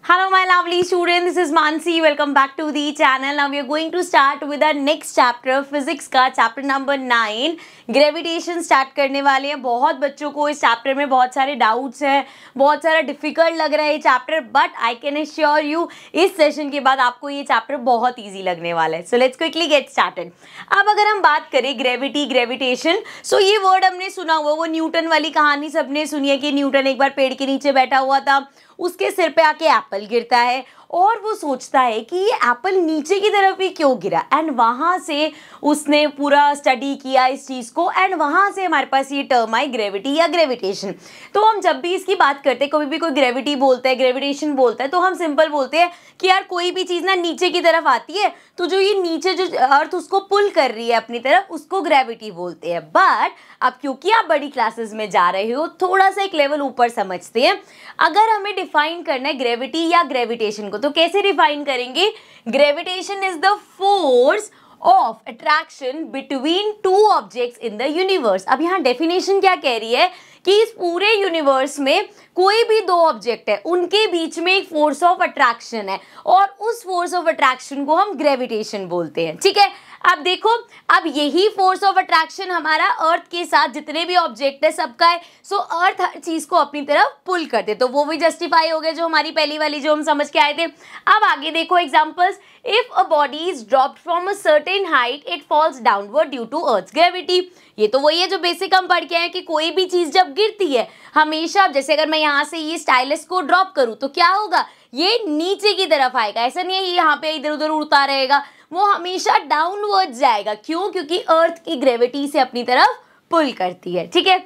Hello my lovely students, this is Mansi. Welcome back to the channel. Now we are going to start with our next chapter, physics का chapter number 9 gravitation start करने वाले हैं। बहुत बच्चों को इस chapter में बहुत सारे डाउट्स हैं, बहुत सारा डिफिकल्ट लग रहा है ये chapter, but I can assure you इस सेशन के बाद आपको ये चैप्टर बहुत ईजी लगने वाला है। So let's quickly get started. अब अगर हम बात करें ग्रेविटी, ग्रेविटेशन, सो ये वर्ड हमने सुना हुआ, वो न्यूटन वाली कहानी सबने सुनी है कि न्यूटन एक बार पेड़ के नीचे बैठा हुआ था, उसके सिर पे आके एप्पल गिरता है और वो सोचता है कि ये एप्पल नीचे की तरफ ही क्यों गिरा, एंड वहाँ से उसने पूरा स्टडी किया इस चीज़ को, एंड वहाँ से हमारे पास ये टर्म आई ग्रेविटी या ग्रेविटेशन। तो हम जब भी इसकी बात करते हैं, कभी भी कोई ग्रेविटी बोलता है, ग्रेविटेशन बोलता है, तो हम सिंपल बोलते हैं कि यार कोई भी चीज़ ना नीचे की तरफ आती है तो जो ये नीचे जो अर्थ उसको पुल कर रही है अपनी तरफ, उसको ग्रेविटी बोलते हैं। बट अब क्योंकि आप बड़ी क्लासेस में जा रहे हो, थोड़ा सा एक लेवल ऊपर समझते हैं। अगर हमें डिफाइन करना है ग्रेविटी या ग्रेविटेशन को, तो कैसे डिफाइन करेंगे? Gravitation is the force of attraction between two objects in the universe. अब यहाँ डेफिनेशन क्या कह रही है कि इस पूरे यूनिवर्स में कोई भी दो ऑब्जेक्ट है, उनके बीच में एक फोर्स ऑफ अट्रैक्शन है और उस फोर्स ऑफ अट्रैक्शन को हम ग्रेविटेशन बोलते हैं। ठीक है, अब देखो, अब यही फोर्स ऑफ अट्रैक्शन हमारा अर्थ के साथ जितने भी ऑब्जेक्ट है सबका है। सो अर्थ हर चीज को अपनी तरफ पुल करते, तो वो भी जस्टिफाई हो गया जो हमारी पहली वाली जो हम समझ के आए थे। अब आगे देखो examples. If a body is dropped from a certain height it falls downward due to earth's gravity. ये तो वही है जो बेसिक हम पढ़ के आए कि कोई भी चीज जब गिरती है हमेशा, जैसे अगर मैं यहाँ से ये स्टाइलस को ड्रॉप करूँ तो क्या होगा, ये नीचे की तरफ आएगा। ऐसा नहीं है ये यहाँ पे इधर उधर उड़ता रहेगा, वो हमेशा डाउनवर्ड जाएगा। क्यों? क्योंकि अर्थ की ग्रेविटी से अपनी तरफ पुल करती है। ठीक है,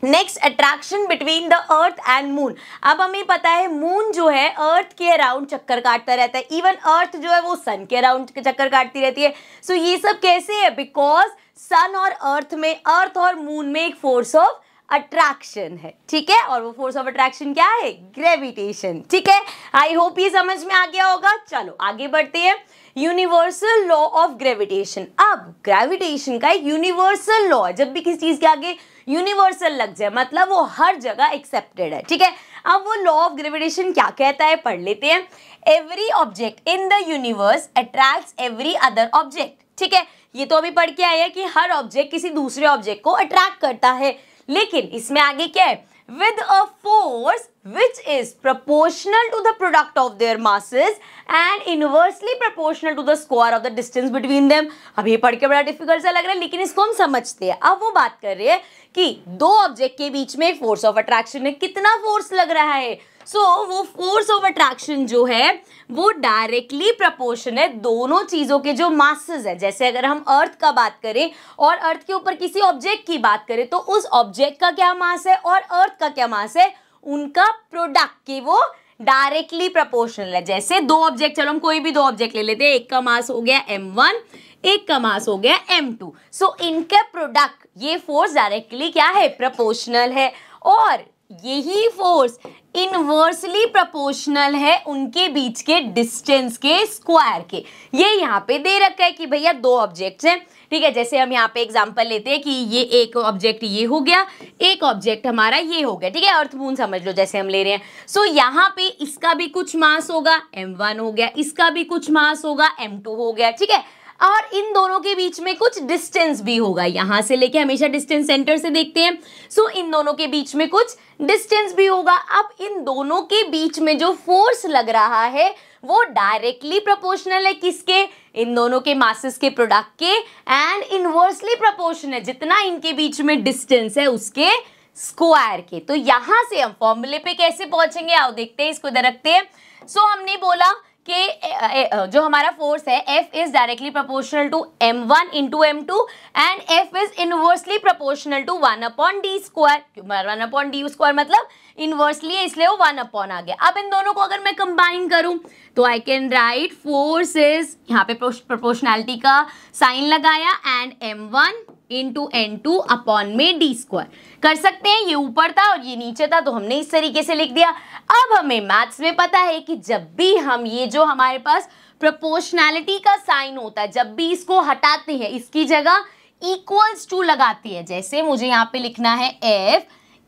next, attraction between the earth and moon. अब हमें पता है मून जो है अर्थ के अराउंड चक्कर काटता रहता है, इवन अर्थ जो है वो सन के अराउंड चक्कर काटती रहती है। सो ये सब कैसे है? बिकॉज सन और अर्थ में, अर्थ और मून में एक फोर्स ऑफ अट्रैक्शन है। ठीक है, और वो फोर्स ऑफ अट्रैक्शन क्या है? ग्रेविटेशन। ठीक है, आई होप ये समझ में आ गया होगा। चलो आगे बढ़ते हैं। Universal law of gravitation. अब ग्रेविटेशन का एक यूनिवर्सल लॉ है, जब भी किसी चीज के आगे यूनिवर्सल लग जाए मतलब वो हर जगह एक्सेप्टेड है। ठीक है, अब वो लॉ ऑफ ग्रेविटेशन क्या कहता है पढ़ लेते हैं। Every object in the universe attracts every other object. ठीक है, ये तो अभी पढ़ के आए हैं कि हर ऑब्जेक्ट किसी दूसरे ऑब्जेक्ट को अट्रैक्ट करता है, लेकिन इसमें आगे क्या है? with a force which is proportional to the product of their masses and inversely proportional to the square of the distance between them। अब ये पढ़ के बड़ा डिफिकल्ट सा लग रहा है, लेकिन इसको हम समझते हैं। अब वो बात कर रहे हैं कि दो ऑब्जेक्ट के बीच में फोर्स ऑफ अट्रैक्शन है। कितना फोर्स लग रहा है? वो फोर्स ऑफ अट्रैक्शन जो है वो डायरेक्टली प्रपोर्शन है दोनों चीजों के जो मासेस है। जैसे अगर हम अर्थ का बात करें और अर्थ के ऊपर किसी ऑब्जेक्ट की बात करें, तो उस ऑब्जेक्ट का क्या मास है और अर्थ का क्या मास है, उनका प्रोडक्ट के वो डायरेक्टली प्रपोर्शनल है। जैसे दो ऑब्जेक्ट, चलो हम कोई भी दो ऑब्जेक्ट ले लेते हैं, एक का मास हो गया m1, एक का मास हो गया m2। सो इनके प्रोडक्ट ये फोर्स डायरेक्टली क्या है? प्रपोर्शनल है, और यही फोर्स इनवर्सली प्रोपोर्शनल है उनके बीच के डिस्टेंस के स्क्वायर के। ये यहाँ पे दे रखा है कि भैया दो ऑब्जेक्ट्स हैं। ठीक है, जैसे हम यहाँ पे एग्जांपल लेते हैं कि ये एक ऑब्जेक्ट ये हो गया, एक ऑब्जेक्ट हमारा ये हो गया। ठीक है, अर्थ मून समझ लो जैसे हम ले रहे हैं। सो यहाँ पे इसका भी कुछ मास होगा, m1 हो गया, इसका भी कुछ मास होगा, m2 हो गया। ठीक है, और इन दोनों के बीच में कुछ डिस्टेंस भी होगा, यहां से लेके हमेशा डिस्टेंस सेंटर से देखते हैं। सो इन दोनों के बीच में कुछ डिस्टेंस भी होगा। अब इन दोनों के बीच में जो फोर्स लग रहा है वो डायरेक्टली प्रोपोर्शनल है किसके? इन दोनों के मासेस के प्रोडक्ट के, एंड इनवर्सली प्रोपोर्शनल है जितना इनके बीच में डिस्टेंस है उसके स्क्वायर के। तो यहां से हम फॉर्मूले पे कैसे पहुंचेंगे, आओ देखते हैं, इसको इधर रखते हैं। सो हमने बोला कि जो हमारा फोर्स है F is directly proportional to m1 into m2 and F is inversely proportional to 1/d square. 1/d square मतलब इनवर्सली है, इसलिए वो 1 आ गया। अब इन दोनों को अगर मैं कंबाइन करूं तो I can write force is, यहाँ पे प्रोपोर्शनैलिटी का साइन लगाया, and m1 into n2 upon में d स्क्वायर। कर सकते हैं, ये ऊपर था और ये नीचे था तो हमने इस तरीके से लिख दिया। अब हमें मैथ्स में पता है कि जब भी हम ये जो हमारे पास प्रोपोर्शनैलिटी का साइन होता है, जब भी इसको हटाते हैं इसकी जगह इक्वल्स टू लगाते हैं। जैसे मुझे यहाँ पे लिखना है F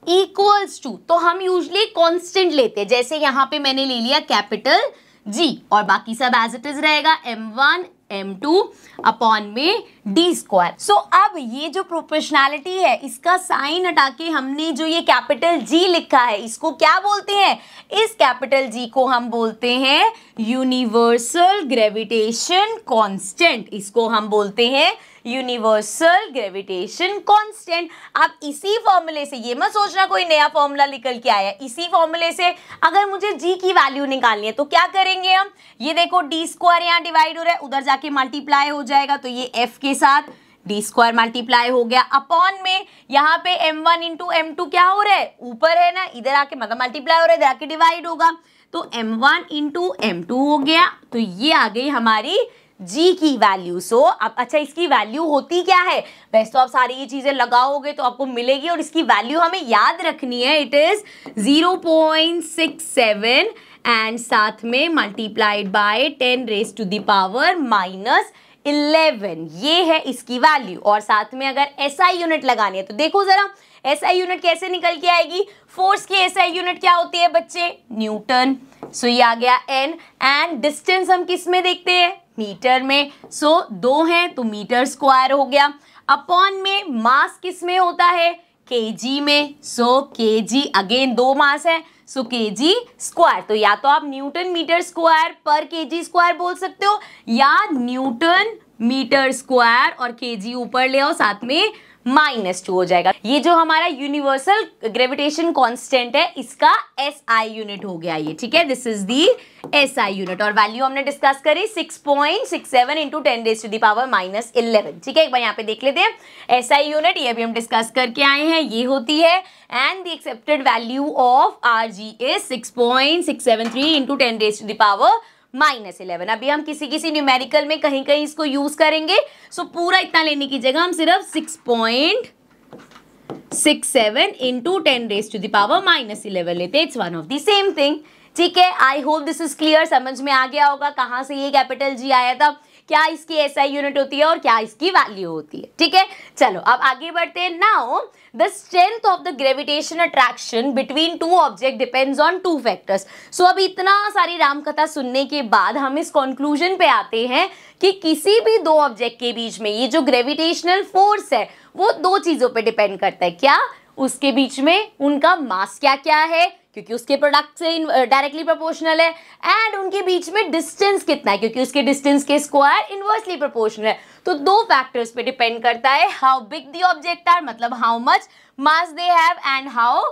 इक्वल्स टू, तो हम यूजली कांस्टेंट लेते हैं, जैसे यहाँ पे मैंने ले लिया कैपिटल G और बाकी सब एज इट इज रहेगा m1 m2 अपॉन में d स्क्वायर। सो अब ये जो प्रोपोर्शनैलिटी है इसका साइन हटा के हमने जो ये कैपिटल G लिखा है इसको क्या बोलते हैं, इस कैपिटल G को हम बोलते हैं यूनिवर्सल ग्रेविटेशन कांस्टेंट, इसको हम बोलते हैं यूनिवर्सल ग्रेविटेशन कांस्टेंट। अब इसी फॉर्मूले से, ये मत सोचना कोई नया फॉर्मूला निकल के आया, इसी फॉर्मूले से अगर मुझे G की वैल्यू निकालनी है तो क्या करेंगे हम, ये देखो d स्क्वायर यहाँ डिवाइड हो रहा है, उधर जाके मल्टीप्लाई हो जाएगा, तो ये f के साथ d स्क्वायर मल्टीप्लाई हो गया अपॉन में यहाँ पे m1 इंटू m2 क्या हो रहा है, ऊपर है ना, इधर आके मतलब मल्टीप्लाई हो रहा है, इधर आके डिवाइड होगा, तो m1 इंटू m2 हो गया, तो ये आ गई हमारी G की वैल्यू। सो अब अच्छा इसकी वैल्यू होती क्या है, वैसे तो आप सारी ये चीजें लगाओगे तो आपको मिलेगी, और इसकी वैल्यू हमें याद रखनी है, इट इज 0.67 एंड साथ में multiplied by 10 raise to the power -11, ये है इसकी वैल्यू। और साथ में अगर SI यूनिट लगानी है तो देखो जरा SI यूनिट कैसे निकल के आएगी, फोर्स की SI यूनिट क्या होती है बच्चे, न्यूटन। सो ये आ गया N, एंड डिस्टेंस हम किस में देखते हैं, मीटर में, सो 2 है तो मीटर स्क्वायर हो गया, अपॉन में मास किस में होता है, kg में, सो kg अगेन 2 मास है, सो kg स्क्वायर, तो या तो आप न्यूटन मीटर स्क्वायर पर kg स्क्वायर बोल सकते हो, या न्यूटन मीटर स्क्वायर और kg ऊपर ले आओ, साथ में -2 हो जाएगा। ये जो हमारा यूनिवर्सल ग्रेविटेशन कांस्टेंट है इसका SI यूनिट हो गया ये, ठीक है, this is the SI unit, और वैल्यू हमने डिस्कस करी 6.67 into 10 raise to the power -11, ठीक है। एक बार यहाँ पे देख लेते हैं SI यूनिट, ये भी हम डिस्कस करके आए हैं, ये होती है, and the accepted value of RG is 6.673 into 10 raise to the power -11। अभी हम किसी न्यूमेरिकल में कहीं कहीं इसको यूज करेंगे, सो पूरा इतना लेने की जगह हम सिर्फ 6.67 into 10 raise to the power -11 लेते हैं, it's one of the same thing, ठीक है। I hope this is clear, समझ में आ गया होगा कहाँ से ये कैपिटल G आया था, क्या इसकी SI यूनिट होती है और क्या इसकी वैल्यू होती है, ठीक है। चलो अब आगे बढ़ते हैं। Now the strength of the gravitation attraction between two object depends on 2 factors. So अब इतना सारी रामकथा सुनने के बाद हम इस कंक्लूजन पे आते हैं कि किसी भी 2 ऑब्जेक्ट के बीच में ये जो ग्रेविटेशनल फोर्स है वो 2 चीजों पे डिपेंड करता है, क्या, उसके बीच में उनका मास क्या क्या है, क्योंकि उसके प्रोडक्ट से डायरेक्टली प्रोपोर्शनल है, एंड उनके बीच में डिस्टेंस कितना है, क्योंकि उसके डिस्टेंस के स्क्वायर इनवर्सली प्रोपोर्शनल है। तो 2 फैक्टर्स पे डिपेंड करता है, how big the object are, मतलब how much mass they have, and how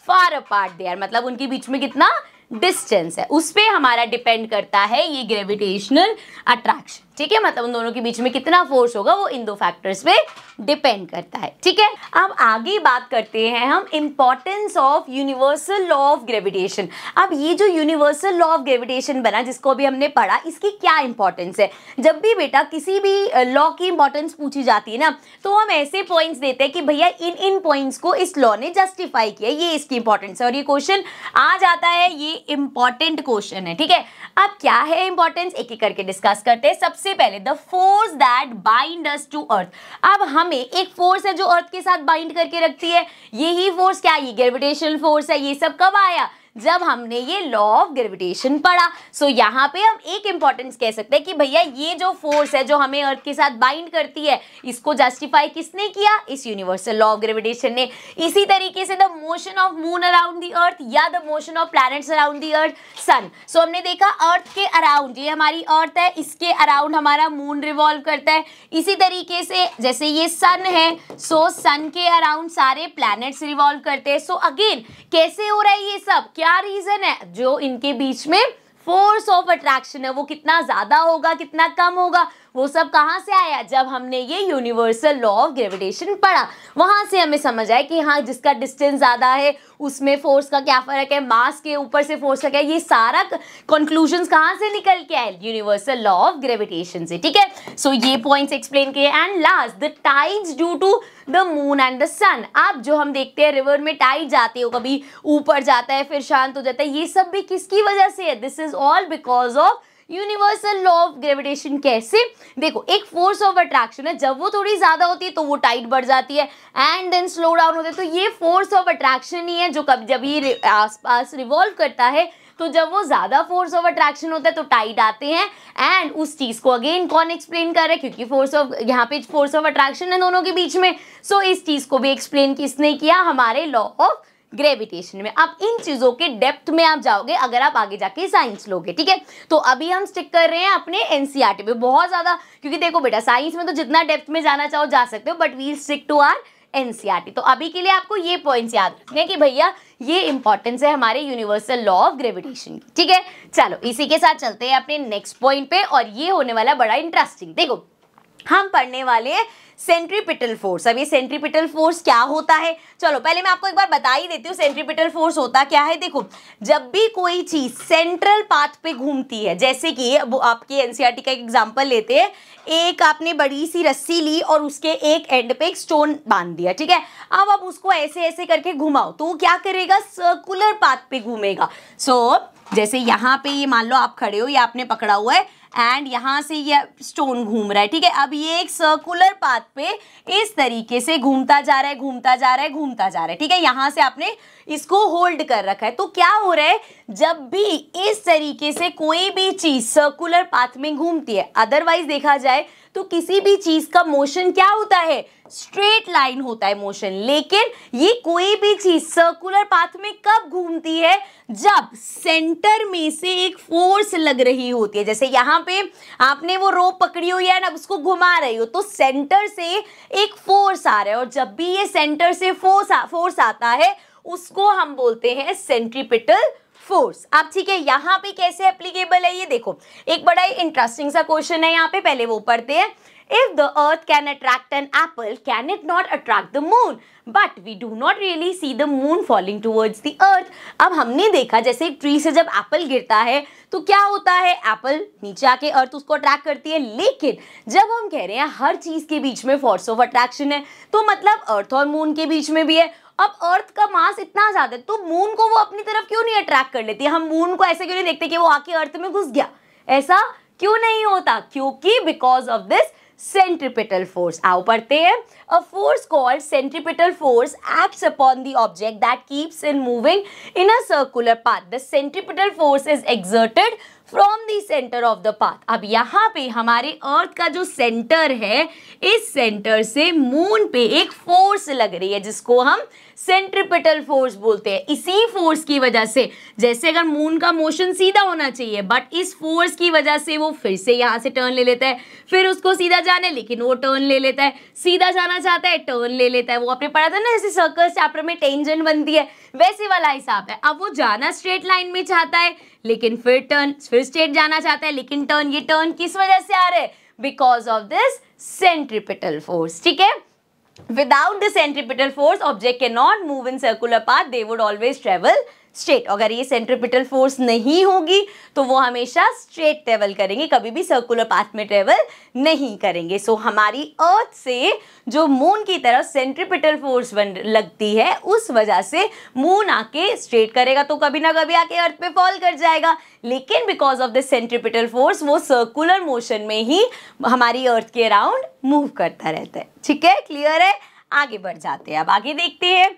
far apart they are, मतलब उनके बीच में कितना डिस्टेंस है, उस पे हमारा डिपेंड करता है ये ग्रेविटेशनल अट्रैक्शन, ठीक है। मतलब उन दोनों के बीच में कितना फोर्स होगा वो इन 2 फैक्टर्स पे डिपेंड करता है, ठीक है। अब आगे बात करते हैं हम importance of universal law of gravitation. अब ये जो यूनिवर्सल लॉ ऑफ ग्रेविटेशन बना जिसको भी हमने पढ़ा, इसकी क्या इंपॉर्टेंस है। जब भी बेटा किसी भी लॉ की इंपॉर्टेंस पूछी जाती है ना, तो हम ऐसे पॉइंट्स देते हैं कि भैया इन पॉइंट्स को इस लॉ ने जस्टिफाई किया, ये इसकी इंपॉर्टेंस है, और ये क्वेश्चन आ जाता है, ये इंपॉर्टेंट क्वेश्चन है, ठीक है। अब क्या है इंपॉर्टेंस, एक एक करके डिस्कस करते हैं। सबसे पहले the force that bind us to earth. अब हमें एक फोर्स है जो अर्थ के साथ बाइंड करके रखती है, यही फोर्स क्या है, ये ग्रेविटेशनल फोर्स है। ये सब कब आया, जब हमने ये लॉ ऑफ ग्रेविटेशन पढ़ा। सो यहाँ पे हम एक इंपॉर्टेंस कह सकते हैं कि भैया ये जो फोर्स है जो हमें अर्थ के साथ बाइंड करती है, इसको जस्टिफाई किसने किया, इस यूनिवर्सल लॉ ऑफ ग्रेविटेशन ने। इसी तरीके से the motion of moon around the earth या the motion of planets around the earth, sun. So हमने देखा अर्थ के अराउंड, ये हमारी अर्थ है, इसके अराउंड हमारा मून रिवॉल्व करता है। इसी तरीके से जैसे ये सन है, सो सन के अराउंड सारे प्लैनेट्स रिवॉल्व करते हैं। सो अगेन कैसे हो रहा है ये सब, क्या रीजन है, जो इनके बीच में फोर्स ऑफ अट्रैक्शन है वो कितना ज्यादा होगा कितना कम होगा, वो सब कहाँ से आया, जब हमने ये यूनिवर्सल लॉ ऑफ ग्रेविटेशन पढ़ा। वहां से हमें समझ आया कि हाँ जिसका डिस्टेंस ज्यादा है उसमें फोर्स का क्या फर्क है, मास के ऊपर से फोर्स का क्या, ये सारा कंक्लूजन्स कहाँ से निकल के आए, यूनिवर्सल लॉ ऑफ ग्रेविटेशन से, ठीक है। सो ये पॉइंट्स एक्सप्लेन किए। And last the tides due to the moon and the sun. अब जो हम देखते हैं रिवर में टाइड जाती हो, कभी ऊपर जाता है फिर शांत हो जाता है, ये सब भी किसकी वजह से है, this is all because of universal law of gravitation कैसे? देखो, एक फोर्स ऑफ अट्रैक्शन है, जब वो थोड़ी ज्यादा होती है तो वो टाइट बढ़ जाती है एंड देन स्लो डाउन होती है। तो ये फोर्स ऑफ अट्रैक्शन ही है जो कभी जब ये आसपास रिवॉल्व करता है तो जब वो ज्यादा फोर्स ऑफ अट्रैक्शन होता है तो टाइट आते हैं। एंड उस चीज को अगेन कौन एक्सप्लेन कर रहा है? क्योंकि फोर्स ऑफ, यहाँ पे फोर्स ऑफ अट्रैक्शन है दोनों के बीच में, सो इस चीज को भी एक्सप्लेन किसने किया? हमारे लॉ ऑफ ग्रेविटेशन में। अब इन चीजों के डेप्थ में आप जाओगे अगर आप आगे जाके साइंस लोगे, ठीक है। तो अभी हम स्टिक कर रहे हैं अपने एनसीईआरटी पे बहुत ज्यादा, क्योंकि देखो बेटा साइंस में तो जितना डेप्थ में जाना चाहो जा सकते हो, but we'll stick to our NCERT. तो अभी के लिए आपको ये पॉइंट्स याद रखने कि भैया ये इंपॉर्टेंस है हमारे यूनिवर्सल लॉ ऑफ ग्रेविटेशन की, ठीक है। चलो इसी के साथ चलते हैं अपने नेक्स्ट पॉइंट पे, और ये होने वाला बड़ा इंटरेस्टिंग। देखो, हम पढ़ने वाले हैं सेंट्रीपिटल फोर्स। अब ये सेंट्रीपिटल फोर्स क्या होता है? चलो पहले मैं आपको एक बार बता ही देती हूँ सेंट्रीपिटल फोर्स होता क्या है। देखो, जब भी कोई चीज सेंट्रल पाथ पे घूमती है, जैसे कि अब आपके एनसीईआरटी का एक एग्जांपल लेते हैं, एक आपने बड़ी सी रस्सी ली और उसके एक एंड पे एक स्टोन बांध दिया, ठीक है। अब आप उसको ऐसे ऐसे करके घुमाओ तो वो क्या करेगा? सर्कुलर पाथ पे घूमेगा। सो जैसे यहाँ पे ये मान लो आप खड़े हो, ये आपने पकड़ा हुआ है एंड यहाँ से ये स्टोन घूम रहा है, ठीक है। अब ये एक सर्कुलर पाथ पे इस तरीके से घूमता जा रहा है, घूमता जा रहा है, घूमता जा रहा है, ठीक है। यहाँ से आपने इसको होल्ड कर रखा है। तो क्या हो रहा है? जब भी इस तरीके से कोई भी चीज सर्कुलर पाथ में घूमती है, अदरवाइज देखा जाए तो किसी भी चीज का मोशन क्या होता है? स्ट्रेट लाइन होता है मोशन। लेकिन ये कोई भी चीज सर्कुलर पाथ में कब घूमती है? जब सेंटर में से एक फोर्स लग रही होती है। जैसे यहाँ पे आपने वो रोप पकड़ी हुई है ना, उसको घुमा रही हो तो सेंटर से एक फोर्स आ रहा है, और जब भी ये सेंटर से फोर्स आता है उसको हम बोलते हैं सेंट्रीपिटल फोर्स। अब ठीक है, यहाँ पे कैसे एप्लीकेबल है ये देखो, एक बड़ा ही इंटरेस्टिंग सा क्वेश्चन है यहाँ पे, पहले वो पढ़ते हैं। If the earth can attract an apple, can it not attract the moon? But we do not really see the moon falling towards the earth. अब हमने देखा जैसे एक ट्री से जब एप्पल गिरता है तो क्या होता है? एप्पल नीचे आके अर्थ उसको अट्रैक्ट करती है। लेकिन जब हम कह रहे हैं हर चीज के बीच में फोर्स ऑफ अट्रैक्शन है, तो मतलब अर्थ और मून के बीच में भी है। अब अर्थ का मास इतना ज्यादा है तो मून को वो अपनी तरफ क्यों नहीं अट्रैक्ट कर लेती? हम मून को ऐसे क्यों नहीं देखते कि वो आके अर्थ में घुस गया? ऐसा क्यों नहीं होता? क्योंकि because of this centripetal force। आओ पढ़ते हैं। A force called centripetal force acts upon the object that keeps it moving in a circular path. The centripetal force is exerted from the center of the path। अब यहाँ पे हमारे अर्थ का जो centre है, इस सेंटर से मून पे एक फोर्स लग रही है जिसको हम सेंट्रीपिटल फोर्स बोलते हैं। इसी फोर्स की वजह से, जैसे अगर मून का मोशन सीधा होना चाहिए, बट इस फोर्स की वजह से वो फिर से यहाँ से टर्न ले लेता है, फिर उसको सीधा जाना है लेकिन वो टर्न ले लेता है, सीधा जाना चाहता है टर्न ले लेता है। वो आपने पढ़ा था ना, जैसे सर्कल चैप्टर में टेंजेंट बनती है, वैसे वाला हिसाब है। अब वो जाना स्ट्रेट लाइन में चाहता है लेकिन फिर टर्न, फिर स्ट्रेट जाना चाहता है लेकिन टर्न। ये टर्न किस वजह से आ रहे हैं? Because of this centripetal force, ठीक है। Without the centripetal force, object cannot move in circular path. They would always travel straight. अगर ये centripetal force नहीं होगी तो वो हमेशा straight travel करेंगे, कभी भी circular path में travel नहीं करेंगे। So हमारी अर्थ से जो मून की तरफ centripetal force लगती है, उस वजह से मून आके straight करेगा तो कभी ना कभी आके अर्थ पे फॉल कर जाएगा। लेकिन because of this centripetal force वो सर्कुलर मोशन में ही हमारी अर्थ के अराउंड मूव करता रहता है, ठीक है। क्लियर है? आगे बढ़ जाते हैं। अब आगे देखते हैं।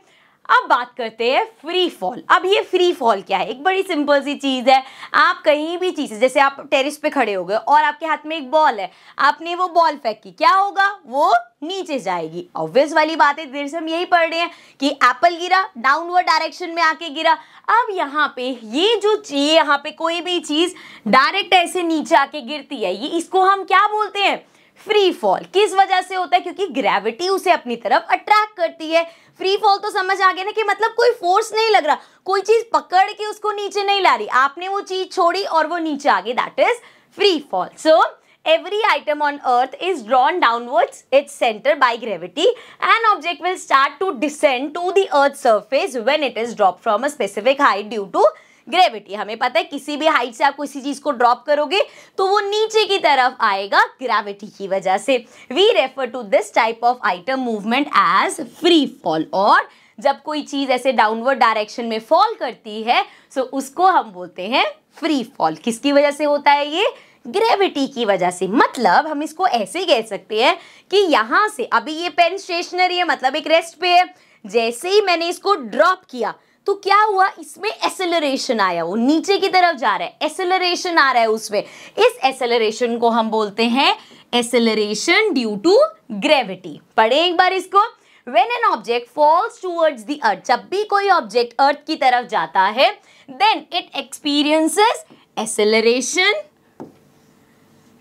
अब बात करते हैं फ्री फॉल। अब ये फ्री फॉल क्या है? एक बड़ी सिंपल सी चीज है। आप कहीं भी चीज, जैसे आप टेरेस पे खड़े हो गए और आपके हाथ में एक बॉल है, आपने वो बॉल फेंकी, क्या होगा? वो नीचे जाएगी। ऑब्वियस वाली बात है, देर से हम यही पढ़ रहे हैं कि एप्पल गिरा, डाउनवर्ड डायरेक्शन में आके गिरा। अब यहाँ पे ये जो चीज, यहाँ पे कोई भी चीज डायरेक्ट ऐसे नीचे आके गिरती है, ये इसको हम क्या बोलते हैं? Free fall. किस वजह से होता है? क्योंकि ग्रेविटी उसे अपनी तरफ अट्रैक्ट करती है। फ्री फॉल तो समझ आ गया ना कि मतलब कोई फोर्स नहीं लग रहा, कोई चीज पकड़ के उसको नीचे नहीं ला रही, आपने वो चीज छोड़ी और वो नीचे आ गई, that is free fall. So every item on earth is drawn downwards its center by gravity. An object will start to descend to the earth's surface when it is dropped from a specific height due to gravity। हमें पता है किसी भी height से आप किसी चीज को ड्रॉप करोगे तो वो नीचे की तरफ आएगा ग्रेविटी की वजह से। We refer to this type of item movement as free fall। और जब कोई चीज ऐसे डाउनवर्ड डायरेक्शन में फॉल करती है तो उसको हम बोलते हैं फ्री फॉल। किसकी वजह से होता है ये? ग्रेविटी की वजह से। मतलब हम इसको ऐसे कह सकते हैं कि यहां से, अभी ये पेन स्टेशनरी है मतलब एक रेस्ट पे है, जैसे ही मैंने इसको ड्रॉप किया तो क्या हुआ, इसमें एक्सेलरेशन आया, वो नीचे की तरफ जा रहा है, एक्सेलरेशन आ रहा है उसमें। इस एक्सेलरेशन को हम बोलते हैं एक्सेलरेशन ड्यू टू ग्रेविटी। पढ़े एक बार इसको। When an object falls towards the earth, जब भी कोई ऑब्जेक्ट अर्थ की तरफ जाता है, then it experiences acceleration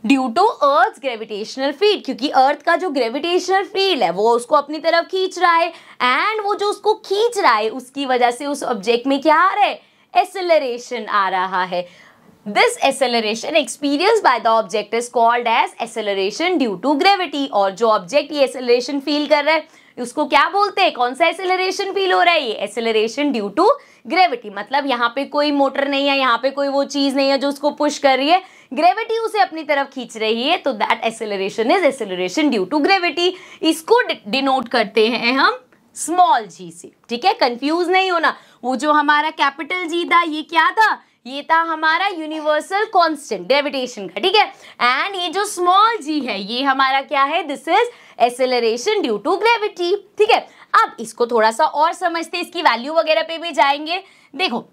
due to earth gravitational field, क्योंकि अर्थ का जो ग्रेविटेशनल फील्ड है वो उसको अपनी तरफ खींच रहा है, एंड वो जो उसको खींच रहा है उसकी वजह से उस ऑब्जेक्ट में क्या आ रहा है? एक्सेलरेशन आ रहा है। This acceleration experienced by the object is called as acceleration due to gravity। और जो ऑब्जेक्ट ये एक्सेलरेशन फील कर रहा है उसको क्या बोलते हैं? कौन सा एक्सेलरेशन फील हो रहा है? ये एक्सेलरेशन ड्यू टू ग्रेविटी। मतलब यहाँ पे कोई मोटर नहीं है, यहाँ पे कोई वो चीज नहीं है जो उसको पुश कर रही है, ग्रेविटी उसे अपनी तरफ खींच रही है, तो that acceleration is acceleration due to gravity. इसको डिनोट करते हैं हम स्मॉल जी से। ठीक है, कंफ्यूज नहीं होना। वो जो हमारा कैपिटल जी था ये क्या था? ये था हमारा यूनिवर्सल कांस्टेंट ग्रेविटेशन का। ठीक है, एंड ये जो स्मॉल जी है ये हमारा क्या है? This is acceleration due to gravity. ठीक है, अब इसको थोड़ा सा और समझते हैं, इसकी वैल्यू वगैरह पे भी जाएंगे। देखो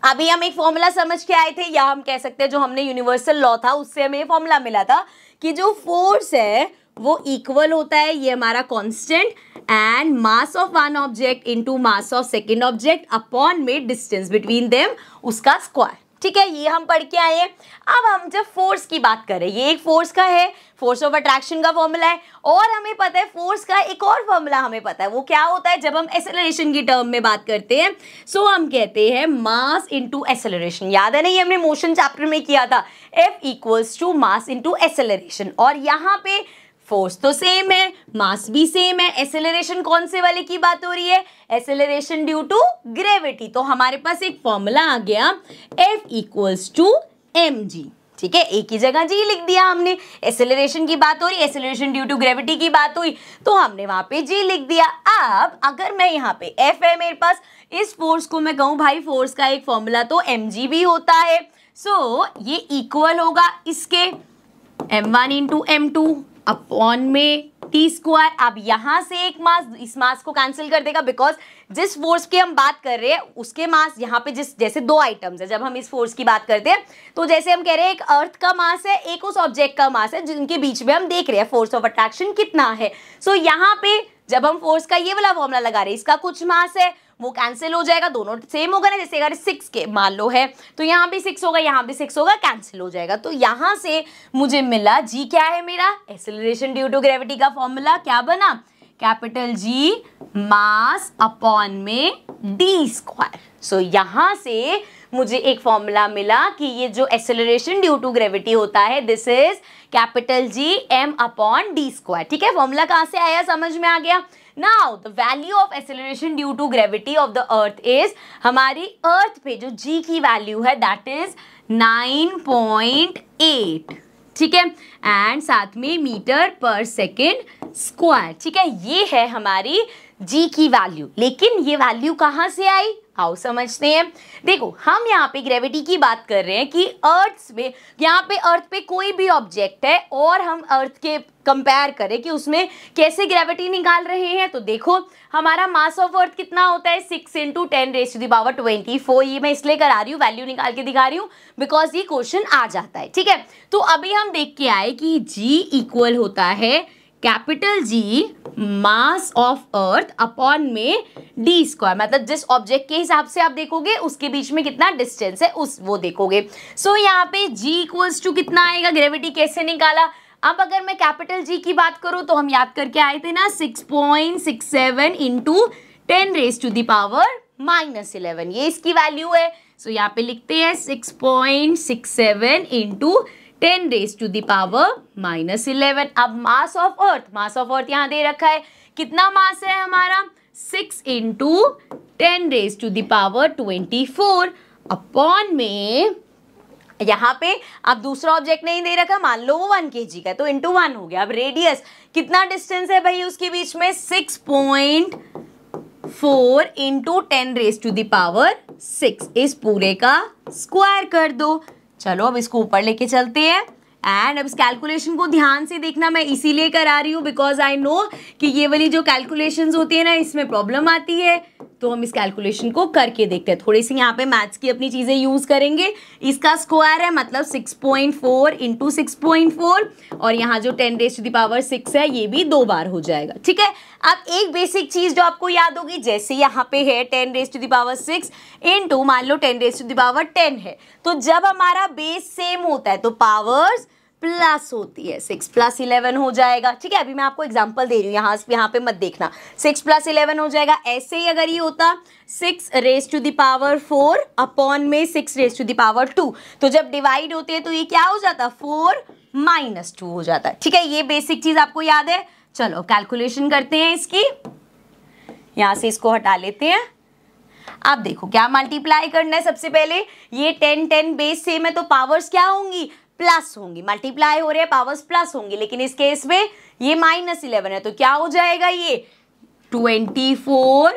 अभी हम एक फॉर्मूला समझ के आए थे, या हम कह सकते हैं जो हमने यूनिवर्सल लॉ था उससे हमें फॉर्मूला मिला था कि जो फोर्स है वो इक्वल होता है, ये हमारा constant, and mass of one object into mass of second object upon में डिस्टेंस बिटवीन देम उसका स्क्वायर। ठीक है, ये हम पढ़ के आए हैं। अब हम जब फोर्स की बात करें, ये एक फोर्स का है, फोर्स ऑफ अट्रैक्शन का फॉर्मूला है, और हमें पता है फोर्स का एक और फॉर्मूला हमें पता है, वो क्या होता है? जब हम एक्सेलरेशन की टर्म में बात करते हैं सो हम कहते हैं मास इनटू एक्सेलरेशन। याद है ना, ये हमने मोशन चैप्टर में किया था, F equals to mass into acceleration. और यहाँ पे फोर्स तो सेम है, मास भी सेम है, एक्सेलरेशन कौन से वाले की बात हो रही है? Acceleration due to gravity. तो हमारे पास एक फॉर्मूला आ गया F इक्वल्स टू mg। ठीक है, एक ही जगह जी लिख दिया हमने, एक्सेलरेशन की बात हो रही, एक्सेलरेशन ड्यू टू ग्रेविटी की बात हुई तो हमने वहां पे जी लिख दिया। अब अगर मैं यहाँ पे F है मेरे पास, इस फोर्स को मैं कहूँ भाई फोर्स का एक फॉर्मूला तो mg भी होता है, सो ये इक्वल होगा इसके m1 इंटू m2 अपॉन में टी स्क्वायर। अब यहां से एक मास इस मास को कैंसिल कर देगा, बिकॉज जिस फोर्स की हम बात कर रहे हैं उसके मास यहाँ पे जैसे दो आइटम्स है, जब हम इस फोर्स की बात करते हैं तो जैसे हम कह रहे हैं एक अर्थ का मास है, एक उस ऑब्जेक्ट का मास है, जिनके बीच में हम देख रहे हैं फोर्स ऑफ अट्रैक्शन कितना है। सो यहाँ पे जब हम फोर्स का ये वाला फॉर्मूला लगा रहे हैं, इसका कुछ मास है वो कैंसिल हो जाएगा, दोनों सेम होगा ना। जैसे अगर 6 के मान लो है तो यहाँ भी 6 होगा, यहाँ भी 6 होगा, कैंसिल हो जाएगा। तो यहाँ से मुझे मिला जी क्या है मेरा? एक्सेलरेशन ड्यू टू ग्रेविटी का फॉर्मूला क्या बना? कैपिटल जी मास अपॉन में डी स्क्वायर। सो यहाँ से मुझे एक फॉर्मूला मिला कि ये जो एक्सेलरेशन ड्यू टू ग्रेविटी होता है this is capital G m upon D square. ठीक है, फॉर्मूला कहाँ से आया? समझ में आ गया। Now the value of acceleration due to gravity of the earth is, हमारी अर्थ पे जो g की वैल्यू है दैट इज 9.8। ठीक है, एंड साथ में मीटर पर सेकेंड स्क्वायर। ठीक है, ये है हमारी g की वैल्यू। लेकिन ये वैल्यू कहाँ से आई? आओ समझते हैं। देखो हम यहाँ पे ग्रेविटी की बात कर रहे हैं कि अर्थ में, यहाँ पे अर्थ पे कोई भी ऑब्जेक्ट है और हम अर्थ के कंपेयर करें कि उसमें कैसे ग्रेविटी निकाल रहे हैं, तो देखो हमारा मास ऑफ अर्थ कितना होता है? 6 इंटू 10⁻24। ये मैं इसलिए करा रही हूँ, वैल्यू निकाल के दिखा रही हूँ बिकॉज ये क्वेश्चन आ जाता है। ठीक है, तो अभी हम देख के आए कि जी इक्वल होता है capital G mass of earth upon में डी स्क्वायर। मतलब जिस ऑब्जेक्ट के हिसाब से आप देखोगे उसके बीच में कितना डिस्टेंस है उस वो देखोगे। सो यहाँ पे जी इक्वल्स टू कितना आएगा? ग्रेविटी कैसे निकाला? अब अगर मैं कैपिटल जी की बात करूं तो हम याद करके आए थे ना 6.67 इंटू 10⁻⁻11। ये इसकी वैल्यू है। सो यहाँ पे लिखते हैं 6.67 इंटू 10⁻⁻11। अब मास ऑफ अर्थ यहाँ दे रखा है, कितना मास है हमारा? 6 इंटू 10⁻24 अपॉन में यहाँ पे अब दूसरा ऑब्जेक्ट नहीं दे रखा, मान लो वो 1 kg का, तो इंटू 1 हो गया। अब रेडियस कितना डिस्टेंस है भाई उसके बीच में? 4 into 10 raise to the power 6 इस पूरे का स्क्वायर कर दो। चलो अब इसको ऊपर लेके चलते हैं एंड अब इस कैलकुलेशन को ध्यान से देखना, मैं इसीलिए करा रही हूँ बिकॉज आई नो कि ये वाली जो कैलकुलेशंस होती है ना इसमें प्रॉब्लम आती है, तो हम इस कैलकुलेशन को करके देखते हैं। थोड़ी सी यहाँ पे मैथ्स की अपनी चीज़ें यूज़ करेंगे। इसका स्क्वायर है मतलब 6.4 इंटू 6.4 और यहाँ जो 10 रेज टू द पावर 6 है ये भी 2 बार हो जाएगा। ठीक है, अब एक बेसिक चीज़ जो आपको याद होगी, जैसे यहाँ पे है 10 raise to the power 6 into मान लो 10 रेज टू द पावर 10 है, तो जब हमारा बेस सेम होता है तो पावर्स प्लस होती है, 6 प्लस 11 हो जाएगा। ठीक है, अभी मैं आपको एग्जांपल दे रही हूँ, यहाँ पे मत देखना, 6 प्लस 11 हो जाएगा। ऐसे ही अगर ये होता 6 raise to the power 4 upon में 6 रेज टू द पावर 2, तो जब डिवाइड होते हैं तो ये क्या हो जाता, 4 माइनस 2 हो जाता है। ठीक है, ये बेसिक चीज आपको याद है। चलो कैलकुलेशन करते हैं इसकी, यहाँ से इसको हटा लेते हैं। अब देखो क्या मल्टीप्लाई करना है, सबसे पहले ये 10 बेस सेम है तो पावर्स क्या होंगी, प्लस होंगी। मल्टीप्लाई हो रहे हैं पावर्स प्लस होंगी, लेकिन इस केस में ये -11 है तो क्या हो जाएगा, ये 24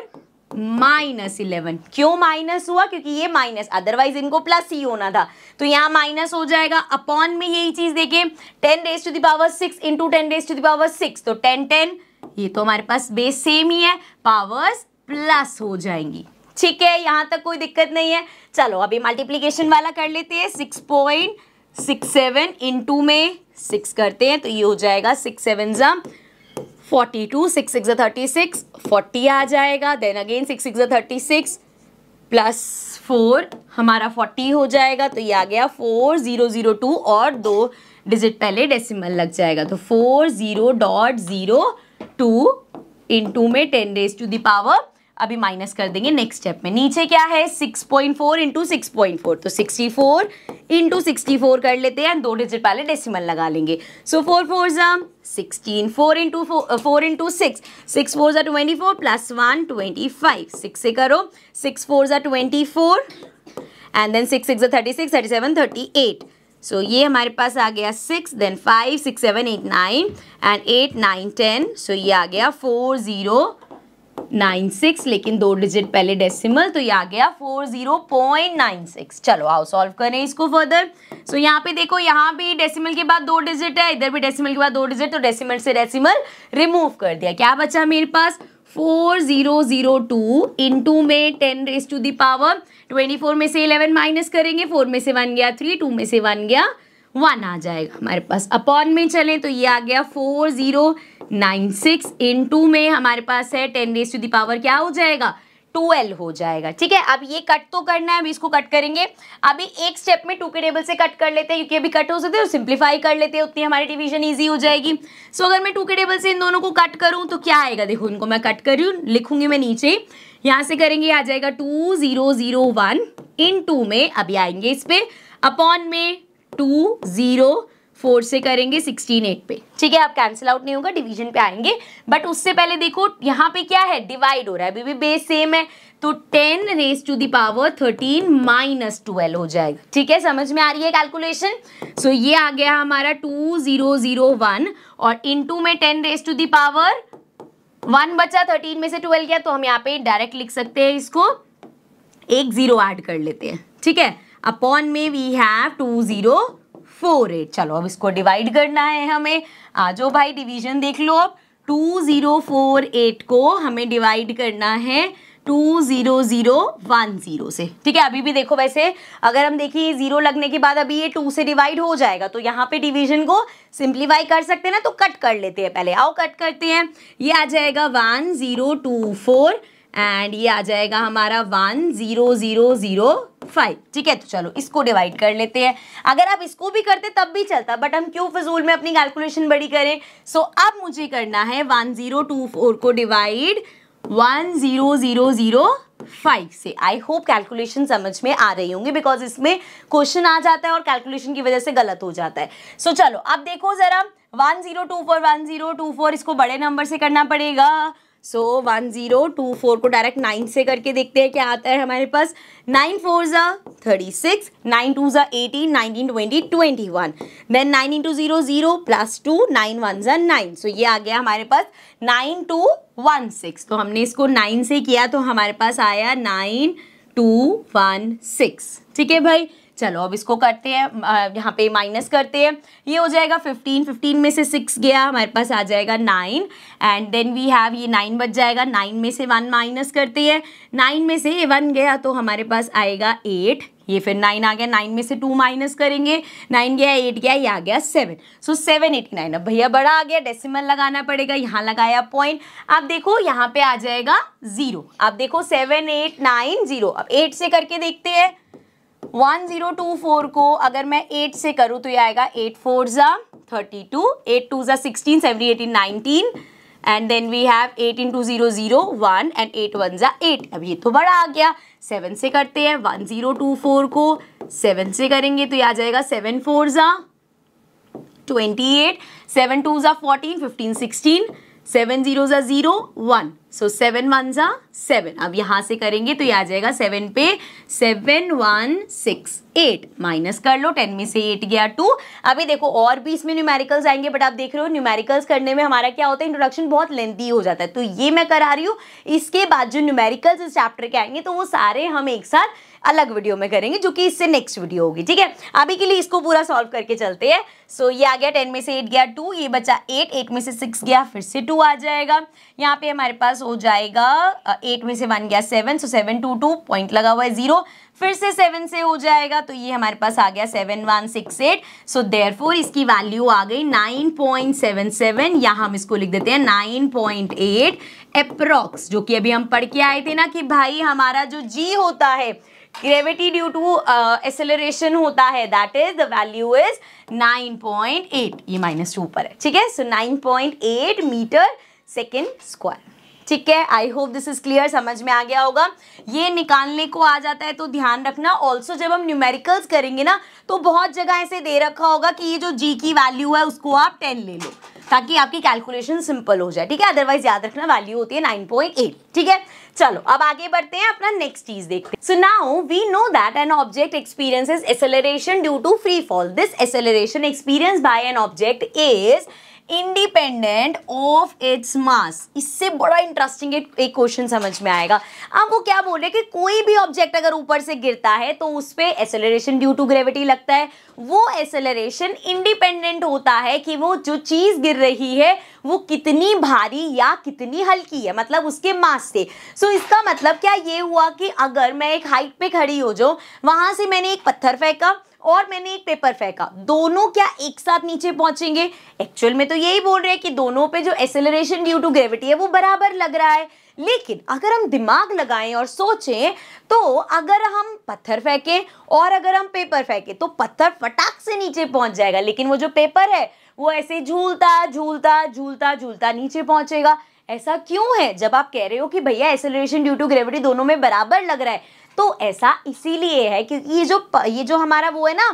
माइनस 11। क्यों माइनस हुआ, क्योंकि ये माइनस, अदरवाइज इनको प्लस ही होना था, तो यहाँ माइनस हो जाएगा। अपॉन में यही चीज देखें, 10 raise to the power 6 into 10 raise to the power 6, तो 10 ये तो हमारे पास बेस सेम ही है, पावर्स प्लस हो जाएंगी। ठीक है, यहाँ तक कोई दिक्कत नहीं है। चलो अभी मल्टीप्लीकेशन वाला कर लेते हैं। 6.67 इंटू में 6 करते हैं तो ये हो जाएगा 6 7 42, 6 6 36, 40 आ जाएगा। देन अगेन 6 6 36 प्लस 4 हमारा 40 हो जाएगा, तो ये आ गया 4002 और 2 डिजिट पहले डेसिमल लग जाएगा, तो 40.02 इंटू में 10 रेज टू द पावर, अभी माइनस कर देंगे नेक्स्ट स्टेप में। नीचे क्या है 6.4 इंटू 6.4, तो 64 इंटू 64 कर लेते हैं, 2 डिजिट पहले डेसिमल लगा लेंगे। सो 4 4 16, 4 इंटू 6, 6 4 24 प्लस 1 25, 6 से करो, 6 4 24 एंड देन 6 6 36, 37 38। सो ये हमारे पास आ गया 6, देन 5 6 7 8 9 एंड 8 9 10, सो ये आ गया 4096, लेकिन 2 डिजिट पहले डेसिमल, तो ये आ गया 40.96। चलो आओ सॉल्व करें इसको फर्दर। सो यहाँ पे देखो, यहाँ भी डेसिमल के बाद 2 डिजिट है, इधर भी डेसिमल के बाद 2 डिजिट, तो डेसिमल से डेसिमल रिमूव कर दिया। क्या बचा मेरे पास 4002 इंटू में 10 रेज टू द पावर 24 में से 11 माइनस करेंगे, 4 में से 1 गया 3, 2 में से 1 गया 1 आ जाएगा हमारे पास। अपॉन में चलें तो ये आ गया 4096 इंटू में हमारे पास है 10 रेज टू द पावर क्या हो जाएगा, 12 हो जाएगा। ठीक है, अब ये कट तो करना है, अभी इसको कट करेंगे। अभी एक स्टेप में 2 के टेबल से कट कर लेते हैं, क्योंकि अभी कट हो सकते हैं, सिंप्लीफाई कर लेते हैं, उतनी हमारी डिवीजन ईजी हो जाएगी। सो अगर मैं 2 के टेबल से इन दोनों को कट करूँ तो क्या आएगा, देखो इनको मैं कट कर रही हूँ, लिखूंगी मैं नीचे, यहाँ से करेंगे आ जाएगा 2001 इंटू में, अभी आएंगे इस पे, अपॉन में 204 से करेंगे 16 पे। ठीक है, अब कैंसिल आउट नहीं होगा, डिवीजन पे आएंगे, बट उससे पहले देखो यहाँ पे क्या है, डिवाइड हो रहा है, अभी भी बेस सेम है, तो 10 raise to the power 13 minus 12 हो जाएगा। ठीक है, समझ में आ रही है कैलकुलेशन। सो ये आ गया हमारा 2001 और इंटू में 10 रेज टू द पावर 1 बचा, 13 में से 12 गया, तो हम यहाँ पे डायरेक्ट लिख सकते हैं इसको, एक 0 ऐड कर लेते हैं। ठीक है, अपॉन में वी हैव 2048। चलो अब इसको डिवाइड करना है हमें, आ जाओ भाई डिवीजन देख लो। अब 2048 को हमें डिवाइड करना है 20010 से। ठीक है, अभी भी देखो, वैसे अगर हम देखिए 0 लगने के बाद अभी ये 2 से डिवाइड हो जाएगा, तो यहाँ पे डिवीजन को सिंप्लीफाई कर सकते हैं ना, तो कट कर लेते हैं पहले। आओ कट करते हैं, ये आ जाएगा 1024 एंड ये आ जाएगा हमारा 10005। ठीक है, तो चलो इसको डिवाइड कर लेते हैं। अगर आप इसको भी करते तब भी चलता, बट हम क्यों फिजूल में अपनी कैलकुलेशन बड़ी करें। सो अब मुझे करना है 1024 को डिवाइड 10005 से। आई होप कैलकुलेशन समझ में आ रही होंगी, बिकॉज इसमें क्वेश्चन आ जाता है और कैलकुलेशन की वजह से गलत हो जाता है। सो चलो अब देखो जरा, 1024 इसको बड़े नंबर से करना पड़ेगा, सो 1024 को डायरेक्ट 9 से करके देखते हैं क्या आता है हमारे पास। 9 4 ज़ा 36, 9 2 ज़ा 18, 19 20 21, देन 9 इंटू 0 0 प्लस 2, 9 1 ज़ा 9। सो ये आ गया हमारे पास 9216। तो हमने इसको 9 से किया तो हमारे पास आया 9216। ठीक है भाई, चलो अब इसको करते हैं, यहाँ पे माइनस करते हैं। ये हो जाएगा 15, 15 में से 6 गया हमारे पास आ जाएगा 9, एंड देन वी हैव ये 9 बच जाएगा। 9 में से 1 माइनस करते हैं, 9 में से 1 गया तो हमारे पास आएगा 8। ये फिर 9 आ गया, 9 में से 2 माइनस करेंगे, 9 गया 8 गया, ये आ गया 7। सो 789। अब भैया बड़ा आ गया, डेसिमल लगाना पड़ेगा, यहाँ लगाया पॉइंट। अब देखो यहाँ पे आ जाएगा 0। अब देखो 7890। अब 8 से करके देखते हैं। 1024 को अगर मैं 8 से करूँ तो ये आएगा 8 4 ज़ा 32, 8 2 ज़ा 16, 17 18 19, and then we have 8 into 0 0 1 एंड 8 1 ज़ा 8। अब ये तो बड़ा आ गया। 7 से करते हैं। 1024 को 7 से करेंगे तो ये आ जाएगा 7 4 ज़ा 28, 7 2 ज़ा 14, 15 16, 7 0 ज़ा 0 1, सो 7 1 ज़ा 7। अब यहाँ से करेंगे तो ये आ जाएगा 7 पे 7168, माइनस कर लो, 10 में से 8 गया 2। अभी देखो और भी इसमें न्यूमेरिकल्स आएंगे, बट आप देख रहे हो न्यूमेरिकल्स करने में हमारा क्या होता है, इंट्रोडक्शन बहुत लेंथी हो जाता है, तो ये मैं करा रही हूँ। इसके बाद जो न्यूमेरिकल्स इस चैप्टर के आएंगे तो वो सारे हम एक साथ अलग वीडियो में करेंगे, जो कि इससे नेक्स्ट वीडियो होगी। ठीक है, अभी के लिए इसको पूरा सॉल्व करके चलते हैं। सो ये आ गया 10 में से 8 गया 2, ये बचा 8, 8 में से 6 गया फिर से 2 आ जाएगा। यहाँ पे हमारे पास हो जाएगा 8 में से 1 गया 7, सो 7 2 2 पॉइंट लगा हुआ है 0, फिर से 7 से हो जाएगा तो ये हमारे पास आ गया 7168। सो देयरफॉर इसकी वैल्यू आ गई 9.77, यहाँ हम इसको लिख देते हैं 9.8 अप्रॉक्स, जो कि अभी हम पढ़ के आए थे ना कि भाई हमारा जो जी होता है ग्रेविटी ड्यू टू एक्सेलरेशन होता है, that is the value is 9.8। ये -2 ऊपर है, ठीक है। सो 9.8 मीटर सेकेंड स्क्वायर। ठीक है, I hope this is clear, समझ में आ गया होगा। ये निकालने को आ जाता है तो ध्यान रखना। ऑल्सो जब हम न्यूमेरिकल्स करेंगे ना तो बहुत जगह ऐसे दे रखा होगा कि ये जो जी की वैल्यू है उसको आप 10 ले लो, ताकि आपकी कैलकुलेशन सिंपल हो जाए। ठीक है, अदरवाइज याद रखना वैल्यू होती है 9.8। ठीक है, चलो अब आगे बढ़ते हैं, अपना नेक्स्ट चीज देखते हैं। So now we know that an object experiences acceleration due to free fall. This acceleration experience by an object is independent of its mass. इससे बड़ा इंटरेस्टिंग एक क्वेश्चन समझ में आएगा। अब वो क्या बोल रहे कि कोई भी ऑब्जेक्ट अगर ऊपर से गिरता है तो उस पे एक्सेलरेशन ड्यू टू ग्रेविटी लगता है। वो एक्सेलरेशन इंडिपेंडेंट होता है कि वो जो चीज गिर रही है वो कितनी भारी या कितनी हल्की है, मतलब उसके मास से। सो इसका मतलब क्या ये हुआ कि अगर मैं एक हाइट पे खड़ी हो जाऊं, वहां से मैंने एक पत्थर फेंका और मैंने एक पेपर फेंका, दोनों क्या एक साथ नीचे पहुंचेंगे? एक्चुअल में तो यही बोल रहे हैं कि दोनों पे जो एक्सेलरेशन ड्यू टू ग्रेविटी है वो बराबर लग रहा है। लेकिन अगर हम दिमाग लगाएं और सोचें तो अगर हम पत्थर फेंकें और अगर हम पेपर फेंकें तो पत्थर फटाक से नीचे पहुंच जाएगा, लेकिन वो जो पेपर है वो ऐसे झूलता झूलता झूलता झूलता नीचे पहुंचेगा। ऐसा क्यों है? जब आप कह रहे हो कि भैया एक्सेलरेशन ड्यू टू ग्रेविटी दोनों में बराबर लग रहा है, तो ऐसा इसीलिए है क्योंकि ये जो हमारा वो है ना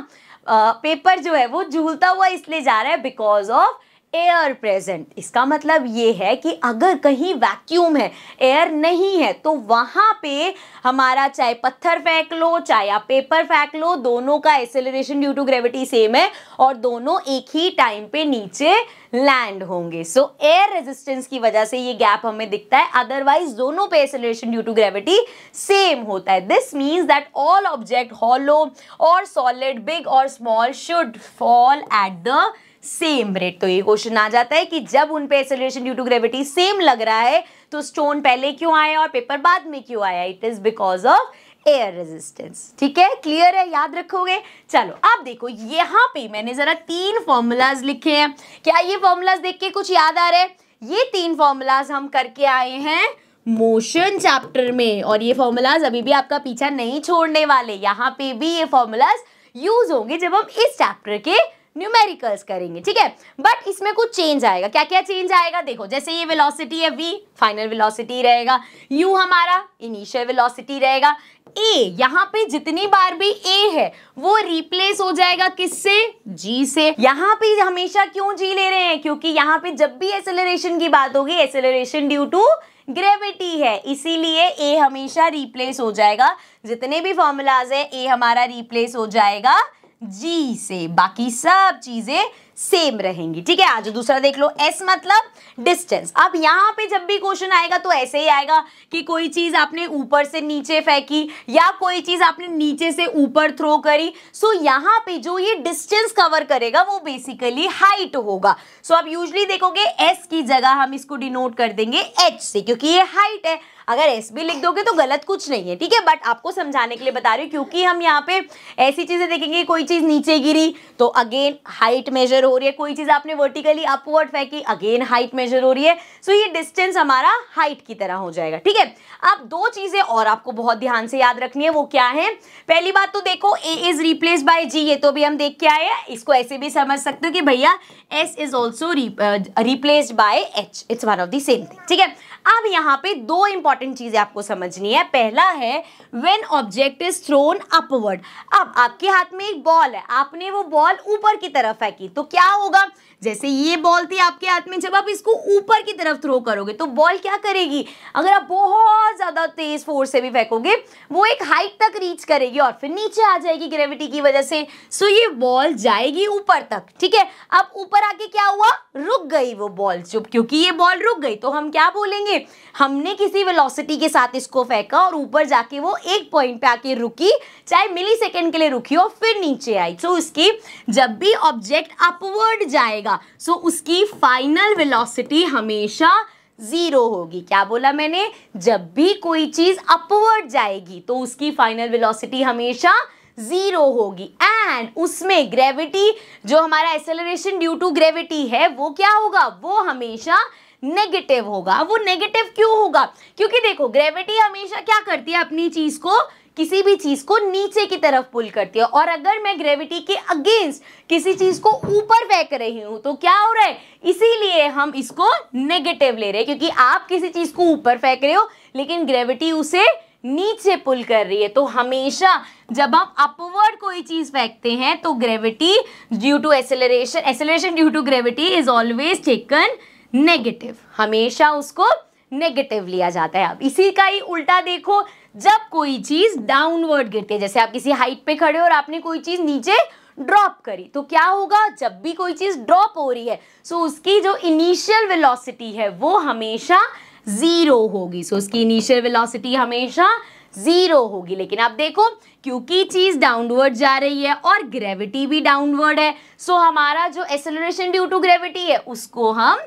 पेपर जो है वो झूलता हुआ इसलिए जा रहा है बिकॉज ऑफ एयर प्रेजेंट। इसका मतलब ये है कि अगर कहीं वैक्यूम है, एयर नहीं है, तो वहां पे हमारा चाहे पत्थर फेंक लो चाहे आप पेपर फेंक लो, दोनों का acceleration due to gravity same है और दोनों एक ही टाइम पे नीचे लैंड होंगे। सो एयर रेजिस्टेंस की वजह से ये गैप हमें दिखता है, अदरवाइज दोनों पे acceleration due to gravity same होता है। This means that all object hollow और सॉलिड बिग और small should fall at the same rate. तो ये क्वेश्चन आ जाता है कि जब उन पे acceleration due to gravity same लग रहा है तो स्टोन पहले क्यों आया और पेपर बाद में क्यों आया? It is because of air resistance. ठीक है, क्लियर है, याद रखोगे। चलो अब देखो यहाँ पे मैंने जरा 3 फॉर्मूलाज लिखे हैं। क्या ये फॉर्मूलाज देख के कुछ याद आ रहा है? ये 3 फॉर्मूलाज हम करके आए हैं मोशन चैप्टर में और ये फॉर्मूलाज अभी भी आपका पीछा नहीं छोड़ने वाले। यहाँ पे भी ये फॉर्मूलाज यूज होंगे जब हम इस चैप्टर के न्यूमेरिकल्स करेंगे। ठीक है, बट इसमें कुछ चेंज आएगा। क्या क्या चेंज आएगा? देखो, जैसे ये वेलोसिटी है v, फाइनल वेलोसिटी रहेगा, u हमारा इनिशियल वेलोसिटी रहेगा, a यहाँ पे जितनी बार भी a है वो रिप्लेस हो जाएगा किससे? g से। यहाँ पे हमेशा क्यों g ले रहे हैं? क्योंकि यहाँ पे जब भी एक्सेलरेशन की बात होगी, एक्सेलरेशन ड्यू टू ग्रेविटी है, इसीलिए ए हमेशा रिप्लेस हो जाएगा, जितने भी फॉर्मूलाज है ए हमारा रिप्लेस हो जाएगा जी से, बाकी सब चीजें सेम रहेंगी। ठीक है, आज दूसरा देख लो, एस मतलब डिस्टेंस। अब यहाँ पे जब भी क्वेश्चन आएगा तो ऐसे ही आएगा कि कोई चीज आपने ऊपर से नीचे फेंकी या कोई चीज आपने नीचे से ऊपर थ्रो करी, सो यहाँ पे जो ये डिस्टेंस कवर करेगा वो बेसिकली हाइट होगा। सो आप यूजुअली देखोगे एस की जगह हम इसको डिनोट कर देंगे एच से, क्योंकि ये हाइट है। अगर एस भी लिख दोगे तो गलत कुछ नहीं है, ठीक है, बट आपको समझाने के लिए बता रही हूँ, क्योंकि हम यहाँ पे ऐसी चीजें देखेंगे, कोई चीज नीचे गिरी तो अगेन हाइट मेजर हो रही है, कोई चीज आपने वर्टिकली अपवर्ड फेंकी अगेन हाइट मेजर हो रही है, सो ये डिस्टेंस हमारा हाइट की तरह हो जाएगा। ठीक है, अब दो चीजें और आपको बहुत ध्यान से याद रखनी है, वो क्या है? पहली बात तो देखो ए इज रिप्लेस बाय जी, ये तो भी हम देख के आए हैं, इसको ऐसे भी समझ सकते हो कि भैया S is also replaced by H, it's one of the same thing. ठीक है, अब यहाँ पे दो इंपॉर्टेंट चीजें आपको समझनी है। पहला है when object is throne upward. अब आपके हाथ में एक बॉल है, आपने वो बॉल ऊपर की तरफ फेंकी तो क्या होगा? जैसे ये बॉल थी आपके हाथ में, जब आप इसको ऊपर की तरफ थ्रो करोगे तो बॉल क्या करेगी? अगर आप बहुत ज्यादा तेज फोर्स से भी फेंकोगे वो एक हाइट तक रीच करेगी और फिर नीचे आ जाएगी ग्रेविटी की वजह से। सो ये बॉल जाएगी ऊपर तक। ठीक है, अब ऊपर आके क्या हुआ? रुक गई वो बॉल। क्योंकि ये बॉल रुक गई तो हम क्या बोलेंगे? हमने किसी वेलोसिटी के साथ इसको फेंका और ऊपर जाके वो एक पॉइंट पे आके रुकी, चाहे मिली सेकेंड के लिए रुकी हो, फिर नीचे आई। सो इसकी जब भी ऑब्जेक्ट अपवर्ड जाएगा सो उसकी फाइनल वेलोसिटी हमेशा जीरो होगी। क्या बोला मैंने? जब भी कोई चीज अपवर्ड जाएगी तो उसकी फाइनल वेलोसिटी हमेशा जीरो होगी, एंड उसमें ग्रेविटी, जो हमारा एक्सेलरेशन ड्यू टू ग्रेविटी है, वो क्या होगा? वो हमेशा नेगेटिव होगा। वो नेगेटिव क्यों होगा? क्योंकि देखो ग्रेविटी हमेशा क्या करती है? अपनी चीज को, किसी भी चीज को नीचे की तरफ पुल करती है, और अगर मैं ग्रेविटी के अगेंस्ट किसी चीज को ऊपर फेंक रही हूं तो क्या हो रहा है? इसीलिए हम इसको नेगेटिव ले रहे हैं, क्योंकि आप किसी चीज को ऊपर फेंक रहे हो लेकिन ग्रेविटी उसे नीचे पुल कर रही है। तो हमेशा जब हम अपवर्ड कोई चीज फेंकते हैं तो gravity due to acceleration due to gravity is always taken negative, हमेशा उसको नेगेटिव लिया जाता है। अब इसी का ही उल्टा देखो, जब कोई चीज डाउनवर्ड गिरती है, जैसे आप किसी हाइट पे खड़े हो और आपने कोई चीज नीचे ड्रॉप करी, तो क्या होगा? जब भी कोई चीज ड्रॉप हो रही है सो उसकी जो इनिशियल वेलोसिटी है वो हमेशा जीरो होगी। सो उसकी इनिशियल वेलोसिटी हमेशा जीरो होगी। लेकिन आप देखो, क्योंकि चीज डाउनवर्ड जा रही है और ग्रेविटी भी डाउनवर्ड है, सो हमारा जो एक्सेलरेशन ड्यू टू ग्रेविटी है उसको हम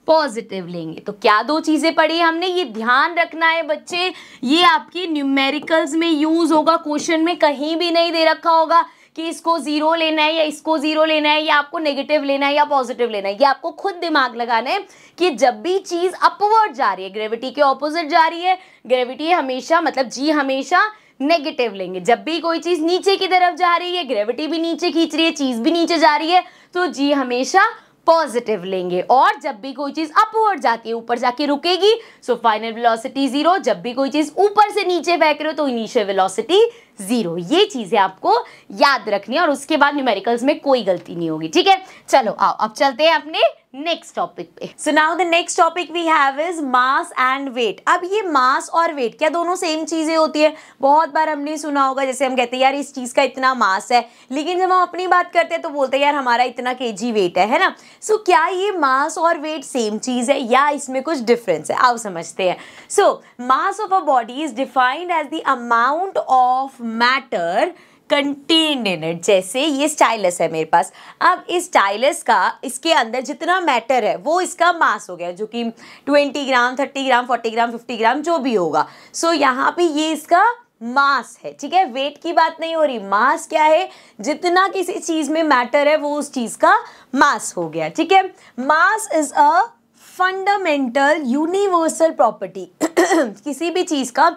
पॉजिटिव लेंगे। तो क्या दो चीजें पढ़ी हमने? ये ध्यान रखना है बच्चे, ये आपकी न्यूमेरिकल्स में यूज होगा, क्वेश्चन में कहीं भी नहीं दे रखा होगा कि इसको जीरो लेना है या इसको जीरो लेना है या आपको नेगेटिव लेना है या पॉजिटिव लेना है। ये आपको खुद दिमाग लगाना है कि जब भी चीज अपवर्ड जा रही है, ग्रेविटी के ऑपोजिट जा रही है, ग्रेविटी हमेशा, मतलब जी हमेशा नेगेटिव लेंगे। जब भी कोई चीज नीचे की तरफ जा रही है, ग्रेविटी भी नीचे खींच रही है, चीज भी नीचे जा रही है, तो जी हमेशा पॉजिटिव लेंगे। और जब भी कोई चीज अपवर्ड जाती है, ऊपर जाके रुकेगी, सो फाइनल वेलोसिटी जीरो। जब भी कोई चीज ऊपर से नीचे फेंक रहे हो तो इनिशियल वेलोसिटी जीरो। ये चीजें आपको याद रखनी है और उसके बाद न्यूमेरिकल्स में कोई गलती नहीं होगी। ठीक है, चलो आओ अब चलते हैं अपने नेक्स्ट टॉपिक पे। So now the next topic we have is mass and weight. अब ये मास और वेट क्या दोनों सेम चीजें होती है? बहुत बार हमने सुना होगा, जैसे हम कहते हैं यार इस चीज का इतना मास है, लेकिन जब हम अपनी बात करते हैं तो बोलते हैं यार हमारा इतना केजी वेट है ना। सो क्या ये मास और वेट सेम चीज है या इसमें कुछ डिफरेंस है? आओ समझते हैं। So mass of a body is defined as the amount of matter contained in it. जैसे ये स्टाइलस है मेरे पास, अब इस स्टाइलस का, इसके अंदर जितना मैटर है वो इसका मास हो गया, जो कि 20 ग्राम, 30 ग्राम, 40 ग्राम, 50 ग्राम जो भी होगा। सो यहाँ पे ये इसका मास है। ठीक है, वेट की बात नहीं हो रही। मास क्या है? जितना किसी चीज में मैटर है वो उस चीज का मास हो गया। ठीक है, mass is a fundamental universal property. किसी भी चीज का,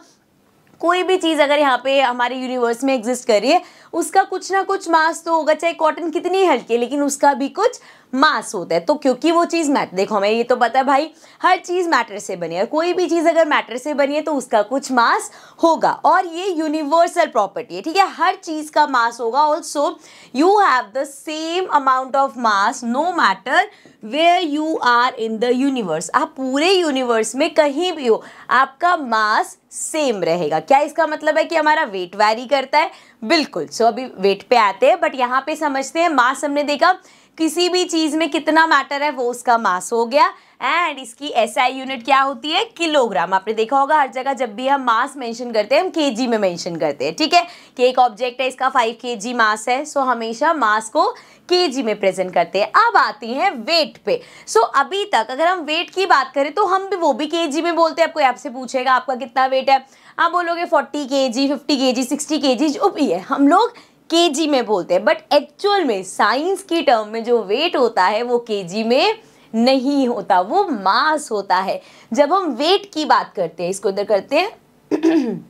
कोई भी चीज़ अगर यहाँ पे हमारे यूनिवर्स में एग्जिस्ट कर रही है उसका कुछ ना कुछ मास तो होगा, चाहे कॉटन कितनी हल्की है लेकिन उसका भी कुछ मास होता है। तो क्योंकि वो चीज़ मैटर, देखो हमें ये तो पता है भाई हर चीज़ मैटर से बनी है, कोई भी चीज़ अगर मैटर से बनी है तो उसका कुछ मास होगा, और ये यूनिवर्सल प्रॉपर्टी है, ठीक है, हर चीज़ का मास होगा। Also you have the same amount of mass no matter where you are in the universe, आप पूरे यूनिवर्स में कहीं भी हो आपका मास सेम रहेगा। क्या इसका मतलब है कि हमारा वेट वैरी करता है? बिल्कुल। सो अभी वेट पे आते हैं, बट यहाँ पे समझते हैं मास हमने देखा किसी भी चीज में कितना मैटर है वो उसका मास हो गया, एंड इसकी एसआई यूनिट क्या होती है? किलोग्राम। आपने देखा होगा हर जगह जब भी हम मास मेंशन करते हैं हम केजी में मेंशन करते हैं, ठीक है, कि एक ऑब्जेक्ट है इसका 5 केजी मास है, सो हमेशा मास को केजी में प्रेजेंट करते हैं। अब आती हैं वेट पे। सो अभी तक अगर हम वेट की बात करें तो हम भी वो भी केजी में बोलते हैं। कोई आपसे पूछेगा आपका कितना वेट है, आप बोलोगे 40 केजी, 50 केजी, 60 केजी, जो भी है हम लोग केजी में बोलते हैं, बट एक्चुअल में साइंस की टर्म में जो वेट होता है वो केजी में नहीं होता, वो मास होता है। जब हम वेट की बात करते हैं, इसको इधर करते हैं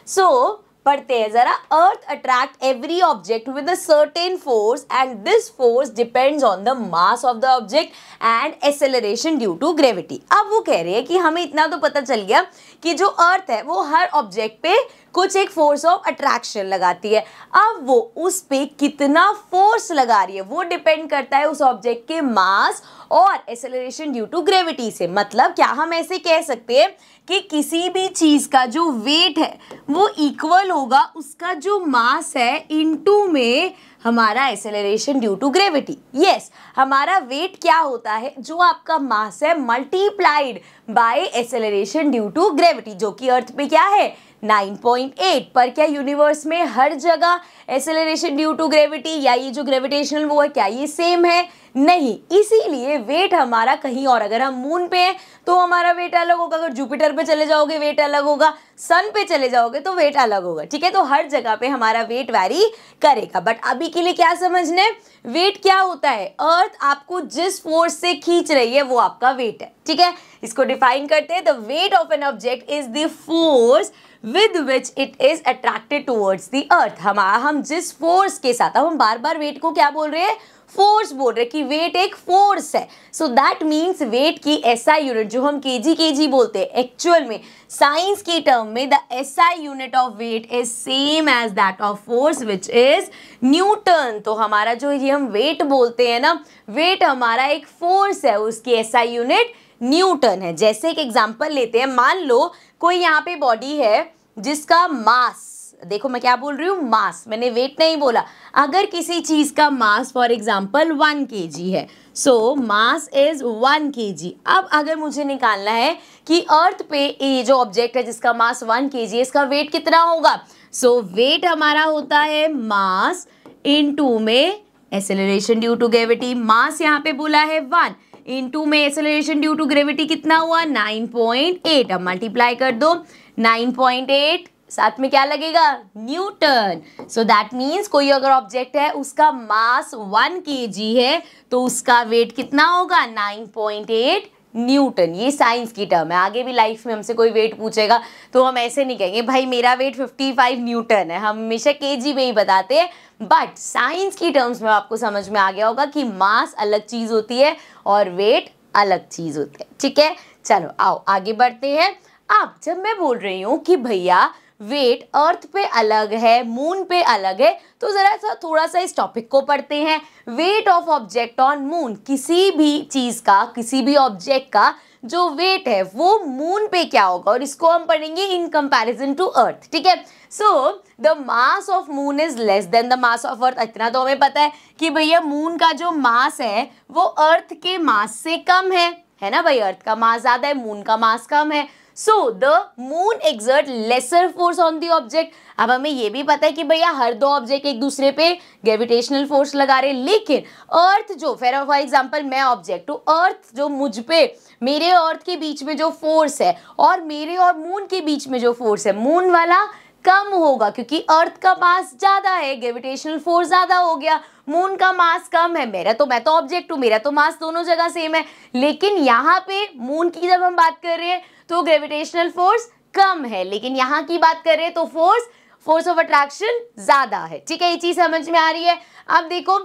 सो पढ़ते हैं जरा। Earth attract every object with a certain force and this force depends on the mass of the object and acceleration due to gravity. अब वो कह रहे हैं कि हमें इतना तो पता चल गया कि जो अर्थ है वो हर ऑब्जेक्ट पे कुछ एक फोर्स ऑफ अट्रैक्शन लगाती है। अब वो उस पे कितना फोर्स लगा रही है वो डिपेंड करता है उस ऑब्जेक्ट के मास और एक्सेलरेशन ड्यू टू ग्रेविटी से। मतलब क्या हम ऐसे कह सकते हैं कि किसी भी चीज का जो वेट है वो इक्वल होगा उसका जो मास है इनटू में हमारा acceleration due to gravity. Yes, हमारा वेट क्या होता है? जो आपका मास है multiplied by acceleration due to gravity, जो कि अर्थ पे क्या है 9.8। पर क्या यूनिवर्स में हर जगह एक्सेलरेशन ड्यू टू ग्रेविटी या ये जो ग्रेविटेशनल वो है क्या ये सेम है? नहीं, इसीलिए वेट हमारा कहीं और, अगर हम मून पे हैं तो हमारा वेट अलग होगा, अगर जुपिटर पे चले जाओगे वेट अलग होगा, सन पे चले जाओगे तो वेट अलग होगा, ठीक है। तो हर जगह पे हमारा वेट वैरी करेगा। बट अभी के लिए क्या समझना है, वेट क्या होता है? अर्थ आपको जिस फोर्स से खींच रही है वो आपका वेट है, ठीक है। इसको डिफाइन करते हैं, the weight of N object is the force with which it is attracted towards the earth। हम जिस फोर्स के साथ, अब हम बार बार वेट को क्या बोल रहे हैं? फोर्स बोल रहे हैं कि वेट एक फोर्स है। सो दैट मीन्स वेट की एसआई यूनिट जो हम केजी बोलते हैं, एक्चुअल में साइंस की टर्म में the SI unit of weight is same as that of force which is newton. तो हमारा जो ये हम वेट बोलते हैं ना, वेट हमारा एक फोर्स है, उसकी एसआई यूनिट न्यूटन है। जैसे एक एग्जांपल लेते हैं, मान लो कोई यहाँ पे बॉडी है जिसका मास, देखो मैं क्या बोल रही हूँ, मास, मैंने वेट नहीं बोला। अगर किसी चीज का मास फॉर एग्जांपल 1 kg है, सो मास इज 1 kg। अब अगर मुझे निकालना है कि अर्थ पे ये जो ऑब्जेक्ट है जिसका मास 1 kg है इसका वेट कितना होगा, सो वेट हमारा होता है मास इनटू में एक्सेलरेशन ड्यू टू ग्रेविटी। मास यहाँ पे बोला है 1, इनटू में एक्सेलरेशन ड्यू टू ग्रेविटी कितना हुआ 9.8। अब मल्टीप्लाई कर दो 9.8, साथ में क्या लगेगा न्यूटन। सो दैट मीन्स कोई अगर ऑब्जेक्ट है उसका मास 1 kg है तो उसका वेट कितना होगा 9.8 न्यूटन। ये साइंस की टर्म है। आगे भी लाइफ में हमसे कोई वेट पूछेगा तो हम ऐसे नहीं कहेंगे भाई मेरा वेट 55 न्यूटन है, हम हमेशा केजी में ही बताते हैं। बट साइंस की टर्म्स में आपको समझ में आ गया होगा कि मास अलग चीज होती है और वेट अलग चीज होती है, ठीक है। चलो आओ आगे बढ़ते हैं। अब जब मैं बोल रही हूँ कि भैया वेट अर्थ पे अलग है, मून पे अलग है, तो जरा सा थोड़ा सा इस टॉपिक को पढ़ते हैं। Weight of object on moon, किसी भी चीज का, किसी भी ऑब्जेक्ट का जो वेट है वो मून पे क्या होगा, और इसको हम पढ़ेंगे इन कंपैरिजन टू अर्थ, ठीक है। So the mass of moon is less than the mass of earth. इतना तो हमें पता है कि भैया मून का जो मास है वो अर्थ के मास से कम है ना भाई, अर्थ का मास ज्यादा है, मून का मास कम है। So the moon exert lesser force on the object. अब हमें ये भी पता है कि भैया हर दो ऑब्जेक्ट एक दूसरे पे ग्रेविटेशनल फोर्स लगा रहे, लेकिन अर्थ जो फॉर एग्जांपल मैं ऑब्जेक्ट हूँ, अर्थ जो मुझ पे, मेरे अर्थ के बीच में जो फोर्स है और मेरे और मून के बीच में जो फोर्स है, मून वाला कम होगा क्योंकि अर्थ का मास ज्यादा है, ग्रेविटेशनल फोर्स ज्यादा हो गया, मून का मास कम है। मैं तो ऑब्जेक्ट हूँ, मेरा तो मास दोनों जगह सेम है, लेकिन यहाँ पे मून की जब हम बात कर रहे हैं तो ग्रेविटेशनल फोर्स कम है, लेकिन यहाँ की बात कर रहे हैं तो फोर्स फोर्स ऑफ अट्रैक्शन ज्यादा है। ठीक है, ये चीज समझ में आ रही है। अब देखो,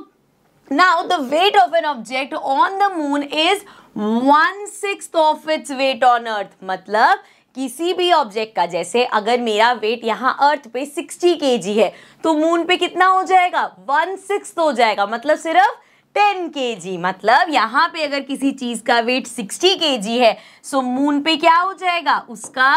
now the weight of an object on the moon is 1/6 of its weight on earth। मतलब किसी भी ऑब्जेक्ट का, जैसे अगर मेरा वेट यहाँ अर्थ पे 60 kg है तो मून पे कितना हो जाएगा, 1/6 हो जाएगा, मतलब सिर्फ 10 kg। मतलब यहाँ पे अगर किसी चीज का वेट 60 kg है सो मून पे क्या हो जाएगा, उसका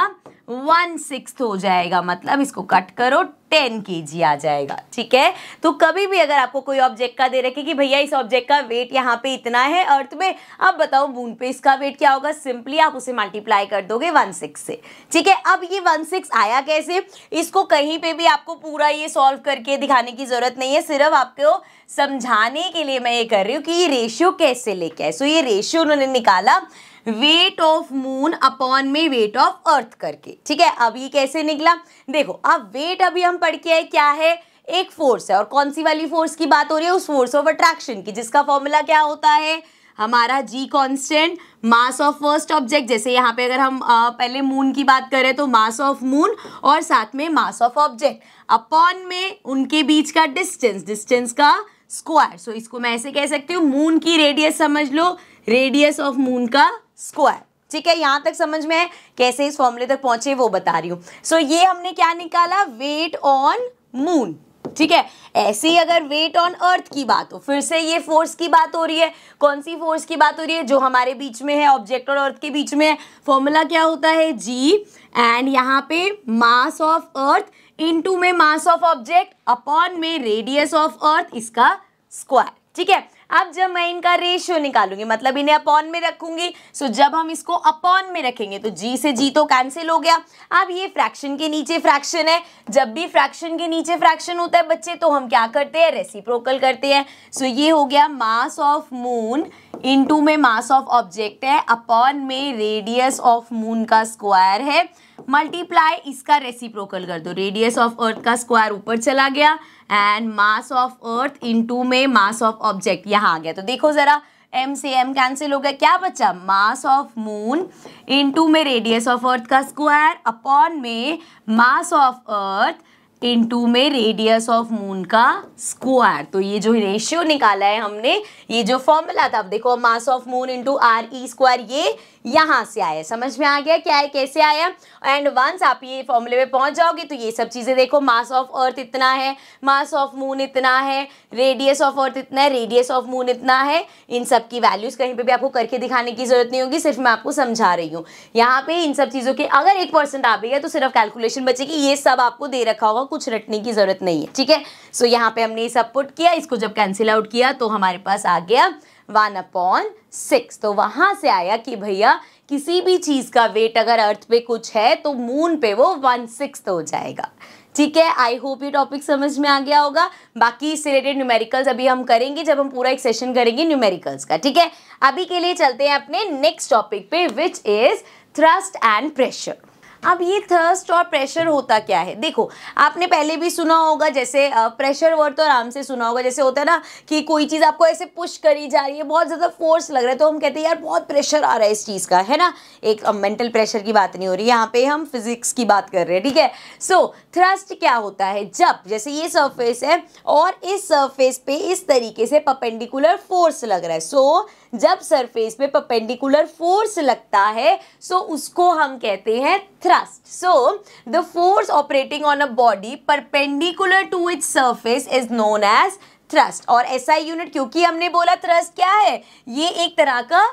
1/6 हो जाएगा, मतलब इसको कट करो 10 kg आ जाएगा। ठीक है, तो कभी भी अगर आपको कोई ऑब्जेक्ट का दे रखे कि भैया इस ऑब्जेक्ट का वेट यहाँ पे इतना है अर्थ में, अब बताओ मून पे इसका वेट क्या होगा, सिंपली आप उसे मल्टीप्लाई कर दोगे 1/6 से। ठीक है, अब ये 1/6 आया कैसे, इसको कहीं पे भी आपको पूरा ये सॉल्व करके दिखाने की जरूरत नहीं है, सिर्फ आपको समझाने के लिए मैं ये कर रही हूँ कि ये रेशियो कैसे लेके आए। सो ये रेशियो उन्होंने निकाला वेट ऑफ मून अपॉन में वेट ऑफ अर्थ करके। ठीक है, अब ये कैसे निकला, देखो अब वेट अभी हम पढ़ के आए क्या है, एक फोर्स है, और कौन सी वाली फोर्स की बात हो रही है, उस फोर्स ऑफ अट्रैक्शन की, जिसका फॉर्मूला क्या होता है हमारा g constant, mass of first object. जैसे यहाँ पे अगर हम पहले मून की बात करें तो मास ऑफ मून और साथ में मास ऑफ ऑब्जेक्ट अपॉन में उनके बीच का डिस्टेंस, डिस्टेंस का स्क्वायर। सो इसको मैं ऐसे कह सकती हूँ, मून की रेडियस समझ लो, रेडियस ऑफ मून का स्क्वायर। ठीक है, यहां तक समझ में है, कैसे इस फॉर्मूले तक पहुंचे वो बता रही हूं। सो ये हमने क्या निकाला, वेट ऑन मून। ठीक है, ऐसे ही अगर वेट ऑन अर्थ की बात हो, फिर से ये फोर्स की बात हो रही है, कौन सी फोर्स की बात हो रही है, जो हमारे बीच में है, ऑब्जेक्ट और अर्थ के बीच में है। फॉर्मूला क्या होता है, g, एंड यहाँ पे मास ऑफ अर्थ इनटू में मास ऑफ ऑब्जेक्ट अपॉन में रेडियस ऑफ अर्थ, इसका स्क्वायर। ठीक है, अब जब मैं इनका रेशियो निकालूंगी, मतलब इन्हें अपॉन में रखूंगी, सो जब हम इसको अपॉन में रखेंगे तो g से g तो कैंसिल हो गया। अब ये फ्रैक्शन के नीचे फ्रैक्शन है, जब भी फ्रैक्शन के नीचे फ्रैक्शन होता है बच्चे तो हम क्या करते हैं, रेसिप्रोकल करते हैं। सो ये हो गया मास ऑफ मून इनटू में मास ऑफ ऑब्जेक्ट है अपॉन में रेडियस ऑफ मून का स्क्वायर है, मल्टीप्लाई इसका रेसिप्रोकल कर दो, रेडियस ऑफ अर्थ का स्क्वायर ऊपर चला गया and mass of earth into में मास ऑफ ऑब्जेक्ट यहाँ आ गया। तो देखो जरा, m से m कैंसिल हो गया, क्या बचा, मास ऑफ मून इनटू में रेडियस ऑफ अर्थ का स्क्वायर अपॉन में मास ऑफ अर्थ इनटू में रेडियस ऑफ मून का स्क्वायर। तो ये जो रेशियो निकाला है हमने, ये जो फॉर्मूला था, अब देखो mass of moon into R E square, ये यहाँ से आया, समझ में आ गया क्या है, कैसे आया। एंड वंस आप ये फॉर्मूले में पहुंच जाओगे तो ये सब चीजें देखो, मास ऑफ अर्थ इतना है, मास ऑफ मून इतना है, रेडियस ऑफ अर्थ इतना है, रेडियस ऑफ मून इतना है, इन सब की वैल्यूज कहीं पे भी आपको करके दिखाने की जरूरत नहीं होगी, सिर्फ मैं आपको समझा रही हूँ। यहाँ पे इन सब चीजों के अगर 1% आ भी गया तो सिर्फ कैलकुलेशन बचेगी, ये सब आपको दे रखा होगा, कुछ रटने की जरूरत नहीं है। ठीक है, सो यहाँ पे हमने ये सब पुट किया, इसको जब कैंसिल आउट किया तो हमारे पास आ गया 1/6। तो वहां से आया कि भैया किसी भी चीज का वेट अगर अर्थ पे कुछ है तो मून पे वो 1/6 हो जाएगा। ठीक है, आई होप ये टॉपिक समझ में आ गया होगा। बाकी इससे रिलेटेड न्यूमेरिकल्स अभी हम करेंगे जब हम पूरा एक सेशन करेंगे न्यूमेरिकल्स का। ठीक है, अभी के लिए चलते हैं अपने नेक्स्ट टॉपिक पे, which is thrust and pressure. अब ये थर्स्ट और प्रेशर होता क्या है, देखो आपने पहले भी सुना होगा, जैसे प्रेशर वर्ड तो आराम से सुना होगा, जैसे होता है ना कि कोई चीज़ आपको ऐसे पुश करी जा रही है, बहुत ज़्यादा फोर्स लग रहा है तो हम कहते हैं यार बहुत प्रेशर आ रहा है इस चीज़ का, है ना। एक मेंटल प्रेशर की बात नहीं हो रही, यहाँ पे हम फिजिक्स की बात कर रहे हैं। ठीक है, सो थ्रस्ट क्या होता है, जब जैसे ये सरफेस है और इस सरफेस पे इस तरीके से परपेंडिकुलर फोर्स लग रहा है, सो जब सरफेस पे परपेंडिकुलर फोर्स लगता है सो उसको हम कहते हैं thrust. So the force operating on a body perpendicular to its surface is known as thrust. और एसआई यूनिट, क्योंकि हमने बोला थ्रस्ट क्या है, ये एक तरह का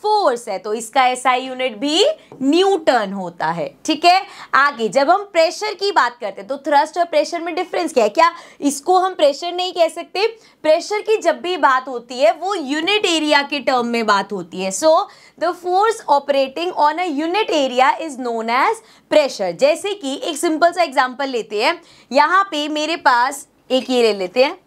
फोर्स है, तो इसका एसआई यूनिट भी न्यूटन होता है। ठीक है, आगे जब हम प्रेशर की बात करते हैं तो थ्रस्ट और प्रेशर में डिफरेंस क्या है, क्या इसको हम प्रेशर नहीं कह सकते, प्रेशर की जब भी बात होती है वो यूनिट एरिया के टर्म में बात होती है। So the force operating on a unit area is known as pressure. जैसे कि एक सिंपल सा एग्जांपल लेते हैं, यहाँ पे मेरे पास एक ये ले लेते हैं,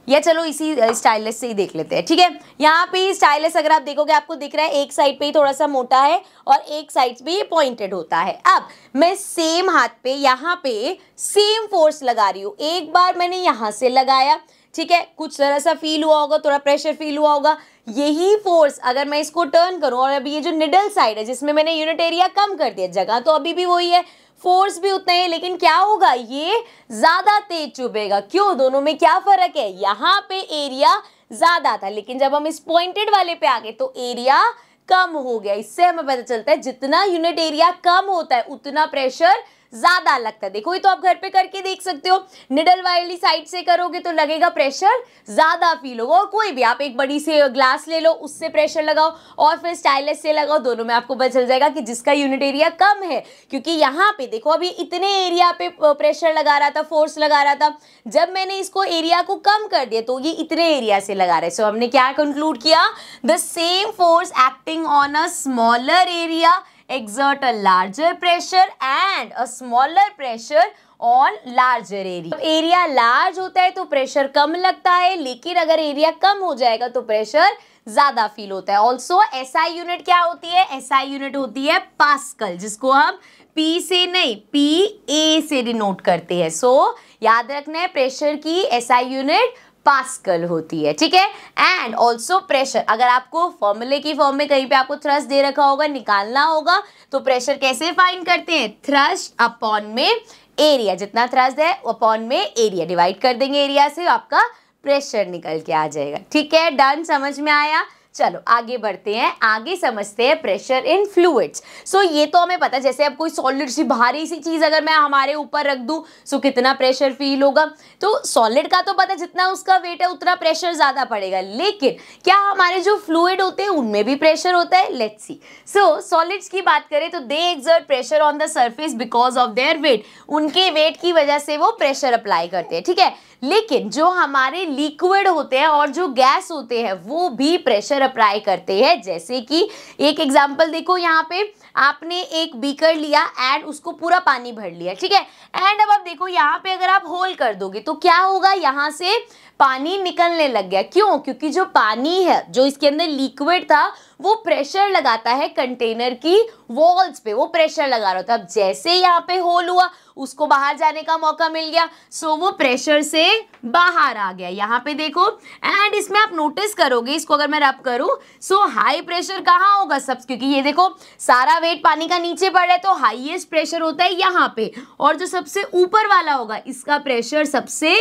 या चलो इसी स्टाइलस से ही देख लेते हैं। ठीक है, यहाँ पे स्टाइलस अगर आप देखोगे आपको दिख रहा है एक साइड पे ही थोड़ा सा मोटा है और एक साइड पे ये पॉइंटेड होता है। अब मैं सेम हाथ पे यहाँ पे सेम फोर्स लगा रही हूँ, एक बार मैंने यहाँ से लगाया, ठीक है, कुछ तरह सा फील हुआ होगा, थोड़ा प्रेशर फील हुआ होगा, यही फोर्स अगर मैं इसको टर्न करूं और अभी ये जो निडल साइड है जिसमें मैंने यूनिट एरिया कम कर दिया, जगह तो अभी भी वही है, फोर्स भी उतना ही, लेकिन क्या होगा, ये ज्यादा तेज चुभेगा। क्यों, दोनों में क्या फर्क है, यहाँ पे एरिया ज्यादा था, लेकिन जब हम इस पॉइंटेड वाले पे आ गए तो एरिया कम हो गया। इससे हमें पता चलता है जितना यूनिट एरिया कम होता है उतना प्रेशर ज्यादा लगता है। देखो ये तो आप घर पे करके देख सकते हो, निडल वाली साइड से करोगे तो लगेगा प्रेशर ज्यादा फील होगा। और कोई भी आप एक बड़ी सी ग्लास ले लो, उससे प्रेशर लगाओ और फिर स्टाइलस से लगाओ, दोनों में आपको पता चल जाएगा कि जिसका यूनिट एरिया कम है। क्योंकि यहाँ पे देखो अभी इतने एरिया पे प्रेशर लगा रहा था, फोर्स लगा रहा था, जब मैंने इसको एरिया को कम कर दिया तो ये इतने एरिया से लगा रहे। सो हमने क्या कंक्लूड किया, the same force acting on a smaller area exert a larger pressure and a smaller pressure on larger area। Area large होता है तो प्रेशर कम लगता है, लेकिन अगर एरिया कम हो जाएगा तो प्रेशर ज्यादा फील होता है। ऑल्सो एसआई यूनिट क्या होती है, एसआई यूनिट होती है पास्कल, जिसको हम पी से नहीं PA से डिनोट करते हैं। सो याद रखना है प्रेशर की एसआई यूनिट पास्कल होती है, ठीक है। एंड ऑल्सो प्रेशर, अगर आपको फॉर्मूले की फॉर्म में कहीं पे आपको थ्रस्ट दे रखा होगा, निकालना होगा, तो प्रेशर कैसे फाइंड करते हैं, थ्रस्ट अपॉन में एरिया, जितना थ्रस्ट है अपॉन में एरिया, डिवाइड कर देंगे एरिया से, आपका प्रेशर निकल के आ जाएगा। ठीक है, डन, समझ में आया। चलो आगे बढ़ते हैं, आगे समझते हैं प्रेशर इन फ्लूइड्स। सो ये तो हमें पता है, जैसे अब कोई सॉलिड सी भारी सी चीज अगर मैं हमारे ऊपर रख दूं सो कितना प्रेशर फील होगा। तो सॉलिड का तो पता है जितना उसका वेट है उतना प्रेशर ज्यादा पड़ेगा, लेकिन क्या हमारे जो फ्लूइड होते हैं उनमें भी प्रेशर होता है, लेट्स सी। सो सॉलिड्स की बात करें तो they exert pressure on the surface because of their weight, उनके वेट की वजह से वो प्रेशर अप्लाई करते हैं, ठीक है। लेकिन जो हमारे लिक्विड होते हैं और जो गैस होते हैं वो भी प्रेशर अप्लाई करते हैं। जैसे कि एक एग्जांपल देखो, यहाँ पे आपने एक बीकर लिया एंड उसको पूरा पानी भर लिया, ठीक है। एंड अब आप देखो यहाँ पे अगर आप होल कर दोगे तो क्या होगा, यहाँ से पानी निकलने लग गया। क्यों, क्योंकि जो पानी है, जो इसके अंदर लिक्विड था, वो प्रेशर लगाता है कंटेनर की वॉल्स पे, वो प्रेशर लगा रहा था। अब जैसे यहाँ पे होल हुआ उसको बाहर जाने का मौका मिल गया, सो वो प्रेशर से बाहर आ गया। यहाँ पे देखो, एंड इसमें आप नोटिस करोगे, इसको अगर मैं रब करूं सो हाई प्रेशर कहाँ होगा सब, क्योंकि ये देखो सारा वेट पानी का नीचे पड़ रहा है तो हाईएस्ट प्रेशर होता है यहाँ पे, और जो सबसे ऊपर वाला होगा इसका प्रेशर सबसे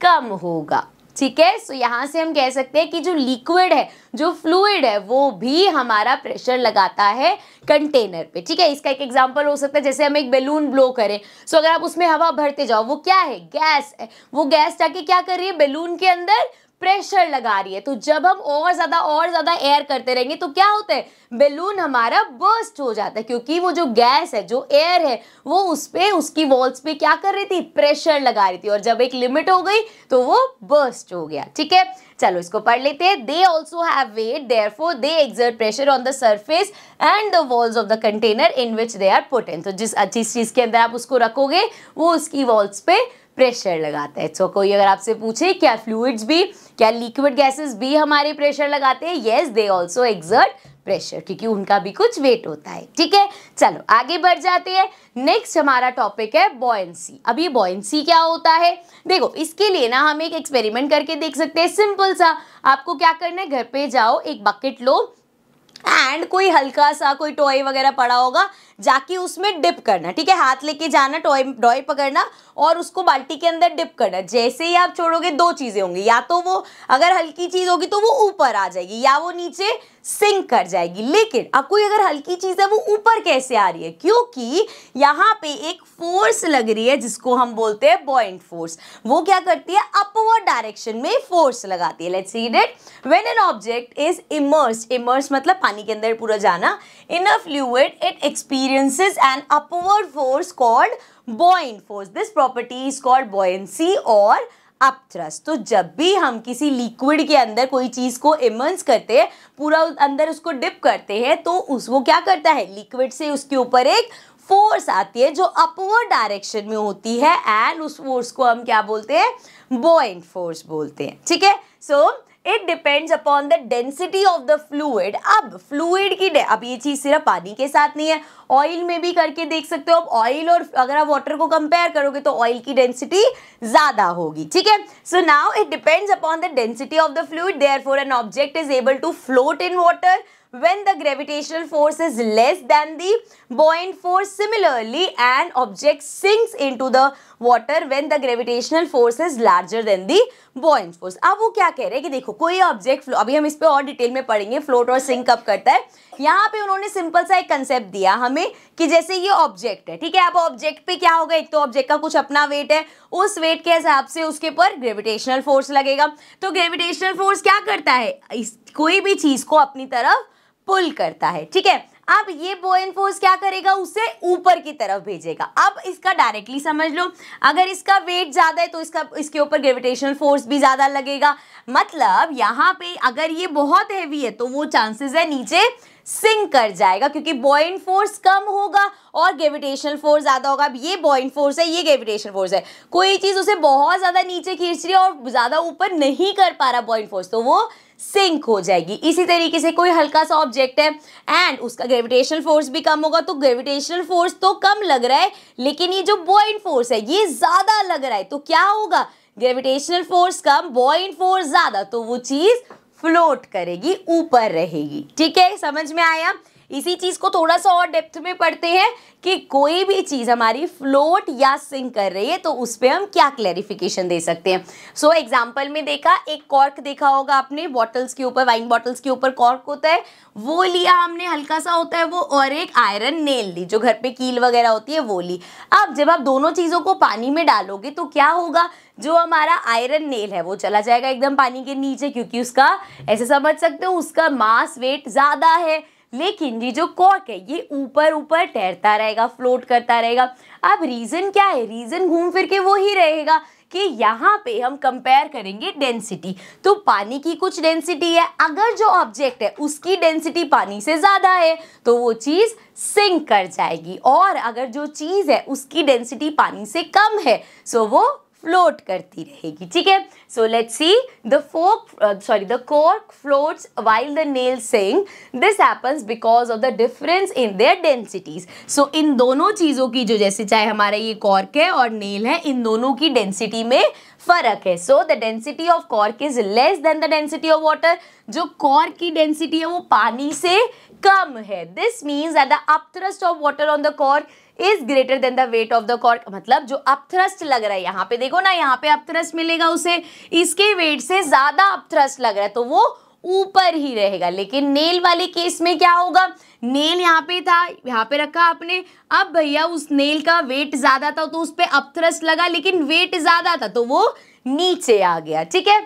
कम होगा, ठीक है। सो यहाँ से हम कह सकते हैं कि जो लिक्विड है, जो फ्लूइड है, वो भी हमारा प्रेशर लगाता है कंटेनर पे, ठीक है। इसका एक एग्जांपल हो सकता है, जैसे हम एक बैलून ब्लो करें, सो अगर आप उसमें हवा भरते जाओ, वो क्या है, गैस है, वो गैस जाके क्या कर रही है, बैलून के अंदर प्रेशर लगा रही है। तो जब हम और ज्यादा एयर करते रहेंगे तो क्या होता है, बैलून हमारा बर्स्ट हो जाता है, क्योंकि वो जो गैस है, जो एयर है, वो उस पे, उसकी वॉल्स पे क्या कर रही थी, प्रेशर लगा रही थी, और जब एक लिमिट हो गई तो वो बर्स्ट हो गया, ठीक है। चलो इसको पढ़ लेते हैं। They also have weight, therefore they exert pressure on the surface and the walls of the container in which they are put in. तो जिस अच्छी चीज के अंदर आप उसको रखोगे वो उसकी वॉल्स पे प्रेशर लगाता है। तो कोई अगर आपसे पूछे क्या फ्लूइड्स भी, क्या लिक्विड गैसेस भी हमारे प्रेशर लगाते हैं, yes they also exert pressure, क्योंकि उनका भी कुछ वेट होता है, ठीक है। चलो आगे बढ़ जाते हैं। नेक्स्ट हमारा टॉपिक है बॉयंसी। अब ये बॉयंसी क्या होता है, देखो इसके लिए ना हम एक एक्सपेरिमेंट करके देख सकते हैं, सिंपल सा। आपको क्या करना है, घर पे जाओ, एक बकेट लो एंड कोई हल्का सा कोई टॉय वगैरह पड़ा होगा, जाके उसमें डिप करना, ठीक है। हाथ लेके जाना, टॉय पकड़ना और उसको बाल्टी के अंदर डिप करना। जैसे ही आप छोड़ोगे दो चीजें होंगी, या तो वो अगर हल्की चीज होगी तो वो ऊपर आ जाएगी, या वो नीचे सिंक कर जाएगी। लेकिन अब कोई अगर हल्की चीज है वो ऊपर कैसे आ रही है, क्योंकि यहाँ पे एक फोर्स लग रही है जिसको हम बोलते हैं बॉयंट फोर्स। वो क्या करती है, अपवर्ड डायरेक्शन में फोर्स लगाती है। Let's read it. When an object is immersed, immersed मतलब पानी के अंदर पूरा जाना, in a fluid it experiences an upward force called buoyant force. This property is called buoyancy or upthrust. तो जब भी हम किसी लिक्विड के अंदर कोई चीज को इमर्स करते हैं, पूरा अंदर उसको डिप करते हैं, तो वो क्या करता है, लिक्विड से उसके ऊपर एक फोर्स आती है जो अपवर्ड डायरेक्शन में होती है, एंड उस फोर्स को हम क्या बोलते हैं, buoyant force बोलते हैं, ठीक है। So it depends upon the density of the fluid. अब फ्लूइड की अब ये चीज सिर्फ पानी के साथ नहीं है, ऑयल में भी करके देख सकते हो। अब ऑयल और अगर आप वाटर को कंपेयर करोगे तो ऑयल की डेंसिटी ज्यादा होगी, ठीक है। So now it depends upon the density of the fluid, therefore an object is able to float in water when the gravitational force is less than the buoyant force. Similarly, an object sinks into the water when the gravitational force is larger than the buoyant force. अब वो क्या कह रहे हैं कि देखो कोई object, अभी हम इस पे और डिटेल में पढ़ेंगे फ्लोट और सिंक कब करता है। यहाँ पे उन्होंने सिंपल सा एक कंसेप्ट दिया हमें कि जैसे ये ऑब्जेक्ट है, ठीक है, अब ऑब्जेक्ट पे क्या होगा, एक तो ऑब्जेक्ट का कुछ अपना वेट है, उस वेट के हिसाब से उसके ऊपर ग्रेविटेशनल फोर्स लगेगा। तो ग्रेविटेशनल फोर्स क्या करता है, कोई भी चीज को अपनी तरफ पुल करता है, ठीक है। अब ये बुओयंट फोर्स क्या करेगा, उसे ऊपर की तरफ भेजेगा। अब इसका डायरेक्टली समझ लो, अगर इसका वेट ज्यादा है तो इसके ऊपर ग्रेविटेशनल फोर्स भी ज्यादा लगेगा। मतलब यहाँ पे अगर ये बहुत हैवी है तो वो चांसेस है नीचे सिंक कर जाएगा, क्योंकि बुओयंट फोर्स कम होगा और ग्रेविटेशनल फोर्स ज्यादा होगा। अब ये बुओयंट फोर्स है, ये ग्रेविटेशनल फोर्स है, कोई चीज उसे बहुत ज्यादा नीचे खींच रही है और ज्यादा ऊपर नहीं कर पा रहा बुओयंट फोर्स, तो वो सिंक हो जाएगी। इसी तरीके से कोई हल्का सा ऑब्जेक्ट है एंड उसका ग्रेविटेशनल फोर्स भी कम होगा, तो ग्रेविटेशनल फोर्स तो कम लग रहा है लेकिन ये जो बुओयंट फोर्स है ये ज्यादा लग रहा है, तो क्या होगा, ग्रेविटेशनल फोर्स कम बुओयंट फोर्स ज्यादा, तो वो चीज फ्लोट करेगी, ऊपर रहेगी। ठीक है, समझ में आया। इसी चीज को थोड़ा सा और डेप्थ में पढ़ते हैं कि कोई भी चीज हमारी फ्लोट या सिंक कर रही है तो उस पे हम क्या क्लैरिफिकेशन दे सकते हैं। सो एग्जांपल में देखा, एक कॉर्क देखा होगा आपने, बॉटल्स के ऊपर, वाइन बॉटल्स के ऊपर कॉर्क होता है, वो लिया हमने, हल्का सा होता है वो, और एक आयरन नेल ली जो घर पे कील वगैरह होती है वो ली। अब जब आप दोनों चीजों को पानी में डालोगे तो क्या होगा, जो हमारा आयरन नेल है वो चला जाएगा एकदम पानी के नीचे, क्योंकि उसका, ऐसे समझ सकते हो, उसका मास वेट ज्यादा है। लेकिन ये जो कॉर्क है ये ऊपर ऊपर तैरता रहेगा, फ्लोट करता रहेगा। अब रीजन क्या है, रीजन घूम फिर के वो ही रहेगा कि यहाँ पे हम कंपेयर करेंगे डेंसिटी, तो पानी की कुछ डेंसिटी है, अगर जो ऑब्जेक्ट है उसकी डेंसिटी पानी से ज्यादा है तो वो चीज सिंक कर जाएगी, और अगर जो चीज है उसकी डेंसिटी पानी से कम है सो वो फ्लोट करती रहेगी। ठीक है, so let's see the cork floats while the nail sink. This happens because of the difference in their densities. So इन दोनों चीजों की जो, जैसे चाहे हमारा ये कॉर्क है और नेल है, इन दोनों की डेंसिटी में फर्क है। So the density of cork is less than the density of water. जो कॉर्क की डेंसिटी है वो पानी से कम है। This means that the upthrust of water on the cork is greater than the weight of the cork. मतलब जो upthrust लग रहा है, यहाँ पे देखो ना, यहाँ पे अपथ्रस्ट मिलेगा उसे, इसके वेट से ज्यादा अपथ्रस्ट लग रहा है तो वो ऊपर ही रहेगा। लेकिन नेल वाले केस में क्या होगा, नेल यहाँ पे था, यहाँ पे रखा आपने, अब भैया उस नेल का वेट ज्यादा था तो उस पे अपथ्रस्ट लगा, लेकिन वेट ज्यादा था तो वो नीचे आ गया। ठीक है,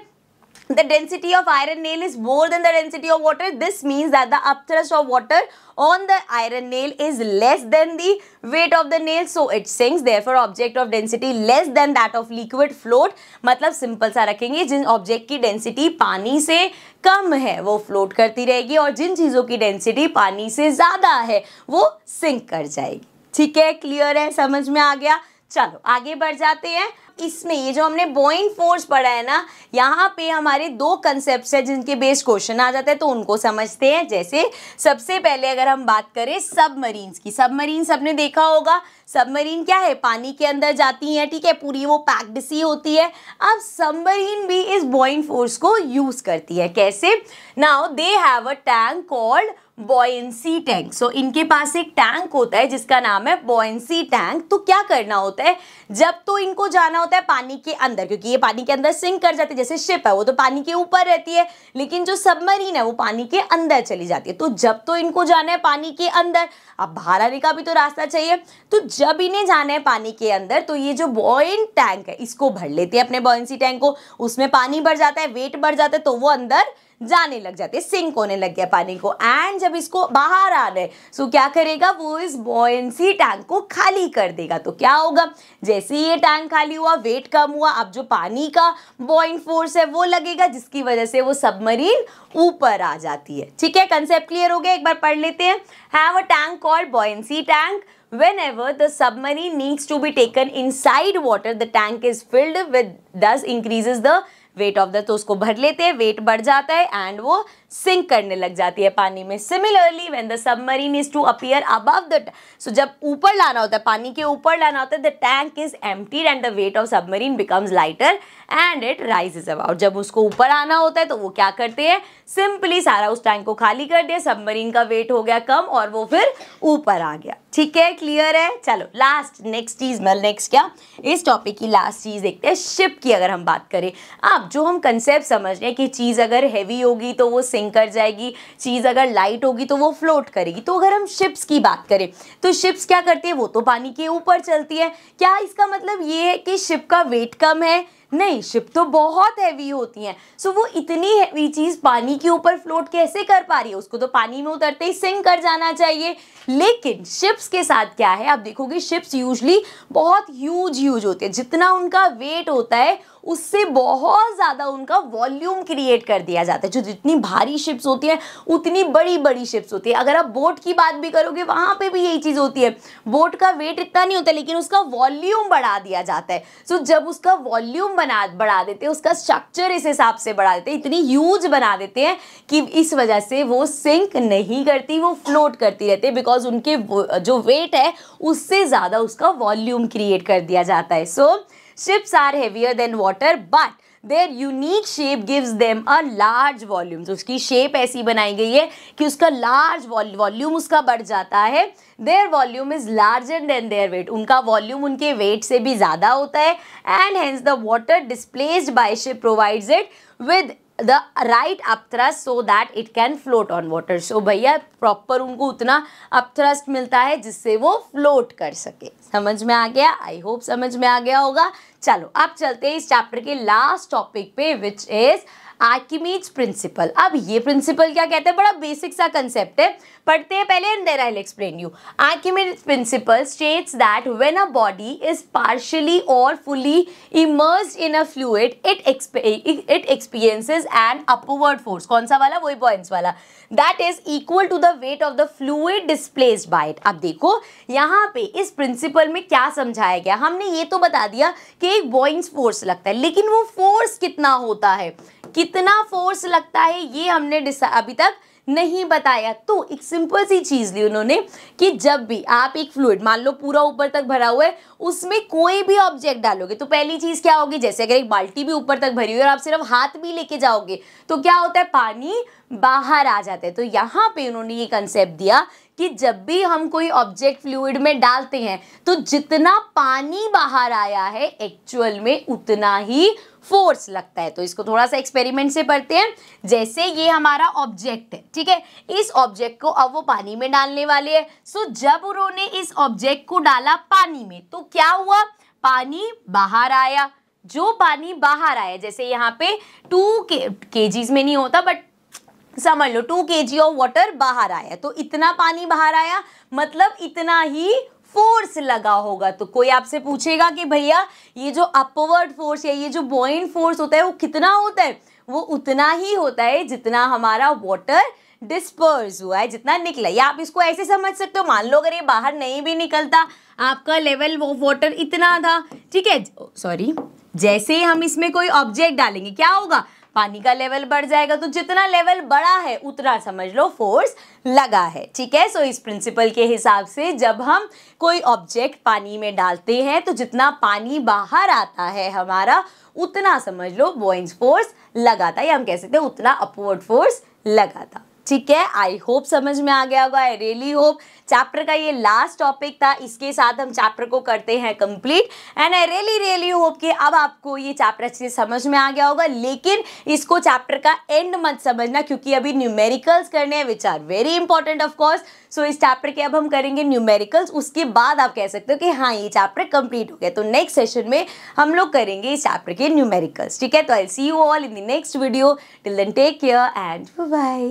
the density of iron nail is more than the density of water. This means that the upthrust of water on the iron nail is less than the weight of the nail, so it sinks. Therefore object of density less than that of liquid float. मतलब simple सा रखेंगे, जिन object की density पानी से कम है वो float करती रहेगी, और जिन चीजों की डेंसिटी पानी से ज्यादा है वो सिंक कर जाएगी। ठीक है, क्लियर है, समझ में आ गया। चलो आगे बढ़ जाते हैं। इसमें ये जो हमने बुओयंट फोर्स पढ़ा है ना, यहाँ पे हमारे दो कंसेप्ट्स हैं जिनके बेस्ड क्वेश्चन आ जाते हैं, तो उनको समझते हैं। जैसे सबसे पहले अगर हम बात करें सबमरीन्स की, सबमरीन सबने देखा होगा, सबमरीन क्या है, पानी के अंदर जाती हैं, ठीक है, पूरी वो पैक्ड सी होती है। अब सबमरीन भी इस बुओयंट फोर्स को यूज करती है। कैसे, now they have a tank called buoyancy tank. So इनके पास एक टैंक होता है जिसका नाम है बॉयंसी टैंक। तो क्या करना होता है, जब तो इनको जाना होता है पानी के अंदर, क्योंकि ये पानी के अंदर सिंक कर जाती है, जैसे शिप है वो तो पानी के ऊपर रहती है, लेकिन जो सबमरीन है वो पानी के अंदर चली जाती है। तो जब तो इनको जाना है पानी के अंदर, अब बाहर आने का भी तो रास्ता चाहिए, तो जब इन्हें जाना है पानी के अंदर तो ये जो बॉयंट टैंक है इसको भर लेते हैं, अपने बॉयंसी टैंक को, उसमें पानी बढ़ जाता है, वेट बढ़ जाता है, तो वो अंदर जाने लग जाते हैं, सिंक होने लग गया पानी को। एंड जब इसको बाहर आना है सो क्या करेगा, वो इस बॉयंसी टैंक को खाली कर देगा। तो क्या होगा, जैसे ये टैंक खाली हुआ, वेट कम हुआ, अब जो पानी का बॉयंट फोर्स है वो लगेगा, जिसकी वजह से वो सबमरीन ऊपर आ जाती है। ठीक है, कंसेप्ट क्लियर हो गया, एक बार पढ़ लेते हैं। Have a tank called buoyancy tank. Whenever the submarine needs to be taken inside water, the tank is filled with, thus increases the wait of the, तो उसको भर लेते हैं, वेट बढ़ जाता है एंड वो सिंक करने लग जाती है पानी में। Similarly when the submarine is to appear above the, so जब ऊपर लाना होता है, पानी के ऊपर लाना होता है, the tank is emptied and the weight of submarine becomes lighter and it rises about. जब उसको ऊपर आना होता है तो वो क्या करते हैं, सिंपली सारा उस टैंक को खाली कर दिया, सबमरीन का वेट हो गया कम और वो फिर ऊपर आ गया। ठीक है, क्लियर है। चलो लास्ट नेक्स्ट चीज, नेक्स्ट क्या, इस टॉपिक की लास्ट चीज देखते हैं, शिप की अगर हम बात करें। अब जो हम कंसेप्ट समझ रहे हैं कि चीज अगर हैवी होगी तो वो सिंक कर जाएगी, चीज अगर लाइट होगी तो वो फ्लोट करेगी। तो अगर हम शिप्स की बात करें तो शिप्स क्या करती है, वो तो पानी के ऊपर चलती है। क्या इसका मतलब ये है कि शिप का वेट कम है? नहीं, शिप तो बहुत हैवी होती हैं। सो वो इतनी हैवी चीज पानी के ऊपर फ्लोट कैसे कर पा रही है, उसको तो पानी में उतरते ही सिंक कर जाना चाहिए। लेकिन शिप्स के साथ क्या है, आप देखोगे शिप्स यूजुअली बहुत ह्यूज होती है, जितना उनका वेट होता है उससे बहुत ज़्यादा उनका वॉल्यूम क्रिएट कर दिया जाता है। जो जितनी भारी शिप्स होती हैं उतनी बड़ी बड़ी शिप्स होती है। अगर आप बोट की बात भी करोगे वहाँ पे भी यही चीज़ होती है, बोट का वेट इतना नहीं होता लेकिन उसका वॉल्यूम बढ़ा दिया जाता है। सो जब उसका वॉल्यूम बढ़ा देते हैं, उसका स्ट्रक्चर इस हिसाब से बढ़ा देते हैं, इतनी ह्यूज बना देते हैं कि इस वजह से वो सिंक नहीं करती, वो फ्लोट करती रहती है, बिकॉज उनके जो वेट है उससे ज़्यादा उसका वॉल्यूम क्रिएट कर दिया जाता है। सो ships are heavier than water but their unique shape gives them a large volume। तो उसकी शेप ऐसी बनाई गई है कि उसका लार्ज वॉल्यूम उसका बढ़ जाता है। their volume is larger than their weight। उनका वॉल्यूम उनके वेट से भी ज़्यादा होता है and hence the water displaced by ship provides it with the right upthrust so that it can float on water। so भैया प्रॉपर उनको उतना अपथ्रस्ट मिलता है जिससे वो फ्लोट कर सके। समझ में आ गया? आई होप समझ में आ गया होगा। चलो अब चलते हैं इस चैप्टर के लास्ट टॉपिक पे विच इज आर्किमीड्स प्रिंसिपल। अब ये प्रिंसिपल क्या कहते हैं, बड़ा बेसिक सा कंसेप्ट है, पढ़ते हैं पहले and then I will explain you. Archimedes principle states that when a body is partially और fully immersed in a fluid it experiences an upward force. कौन सा वाला? वही पॉइंट्स वाला। That is equal to the weight of the fluid displaced by it. अब देखो यहाँ पे इस प्रिंसिपल में क्या समझाया गया, हमने ये तो बता दिया कि एक बॉइंस फोर्स लगता है, लेकिन वो फोर्स कितना होता है, कितना फोर्स लगता है, ये हमने अभी तक नहीं बताया। तो एक सिंपल सी चीज ली उन्होंने कि जब भी आप एक फ्लूइड मान लो पूरा ऊपर तक भरा हुआ है, उसमें कोई भी ऑब्जेक्ट डालोगे तो पहली चीज क्या होगी, जैसे अगर एक बाल्टी भी ऊपर तक भरी हुई है और आप सिर्फ हाथ भी लेके जाओगे तो क्या होता है, पानी बाहर आ जाता है। तो यहाँ पे उन्होंने ये कंसेप्ट दिया कि जब भी हम कोई ऑब्जेक्ट फ्लूइड में डालते हैं तो जितना पानी बाहर आया है एक्चुअल में उतना ही फोर्स लगता है। तो इसको थोड़ा सा एक्सपेरिमेंट से पढ़ते हैं। जैसे ये हमारा ऑब्जेक्ट है, ठीक है, इस ऑब्जेक्ट को अब वो पानी में डालने वाले हैं। सो जब उन्होंने इस ऑब्जेक्ट को डाला पानी में तो क्या हुआ, पानी बाहर आया। जो पानी बाहर आया, जैसे यहाँ पे 2 kgs में नहीं होता बट समझ लो 2 kg ऑफ वाटर बाहर आया, तो इतना पानी बाहर आया मतलब इतना ही फोर्स लगा होगा। तो कोई आपसे पूछेगा कि भैया ये जो अपवर्ड फोर्स या ये जो बॉइंट फोर्स होता है वो कितना होता है, वो उतना ही होता है जितना हमारा वाटर डिस्पर्स हुआ है, जितना निकला। या आप इसको ऐसे समझ सकते हो, मान लो अगर ये बाहर नहीं भी निकलता, आपका लेवल वो वाटर इतना था, ठीक है, सॉरी, जैसे ही हम इसमें कोई ऑब्जेक्ट डालेंगे क्या होगा, पानी का लेवल बढ़ जाएगा। तो जितना लेवल बढ़ा है उतना समझ लो फोर्स लगा है, ठीक है। सो इस प्रिंसिपल के हिसाब से जब हम कोई ऑब्जेक्ट पानी में डालते हैं तो जितना पानी बाहर आता है हमारा उतना समझ लो बॉइंस फोर्स लगा था, या हम कह सकते हैं उतना अपवर्ड फोर्स लगा था, ठीक है। आई होप समझ में आ गया होगा, आई रियली होप। चैप्टर का ये लास्ट टॉपिक था, इसके साथ हम चैप्टर को करते हैं complete and I really hope कि अब आपको ये चैप्टर अच्छे से समझ में आ गया होगा। लेकिन इसको चैप्टर का एंड मत समझना क्योंकि अभी न्यूमेरिकल्स करने हैं which are very important of course. So इस चैप्टर के अब हम करेंगे न्यूमेरिकल्स, उसके बाद आप कह सकते हो कि हाँ ये चैप्टर कंप्लीट हो गया। तो नेक्स्ट सेशन में हम लोग करेंगे इस चैप्टर के न्यूमेरिकल्स, ठीक है। तो I see you all in the next video, till then take care and bye bye.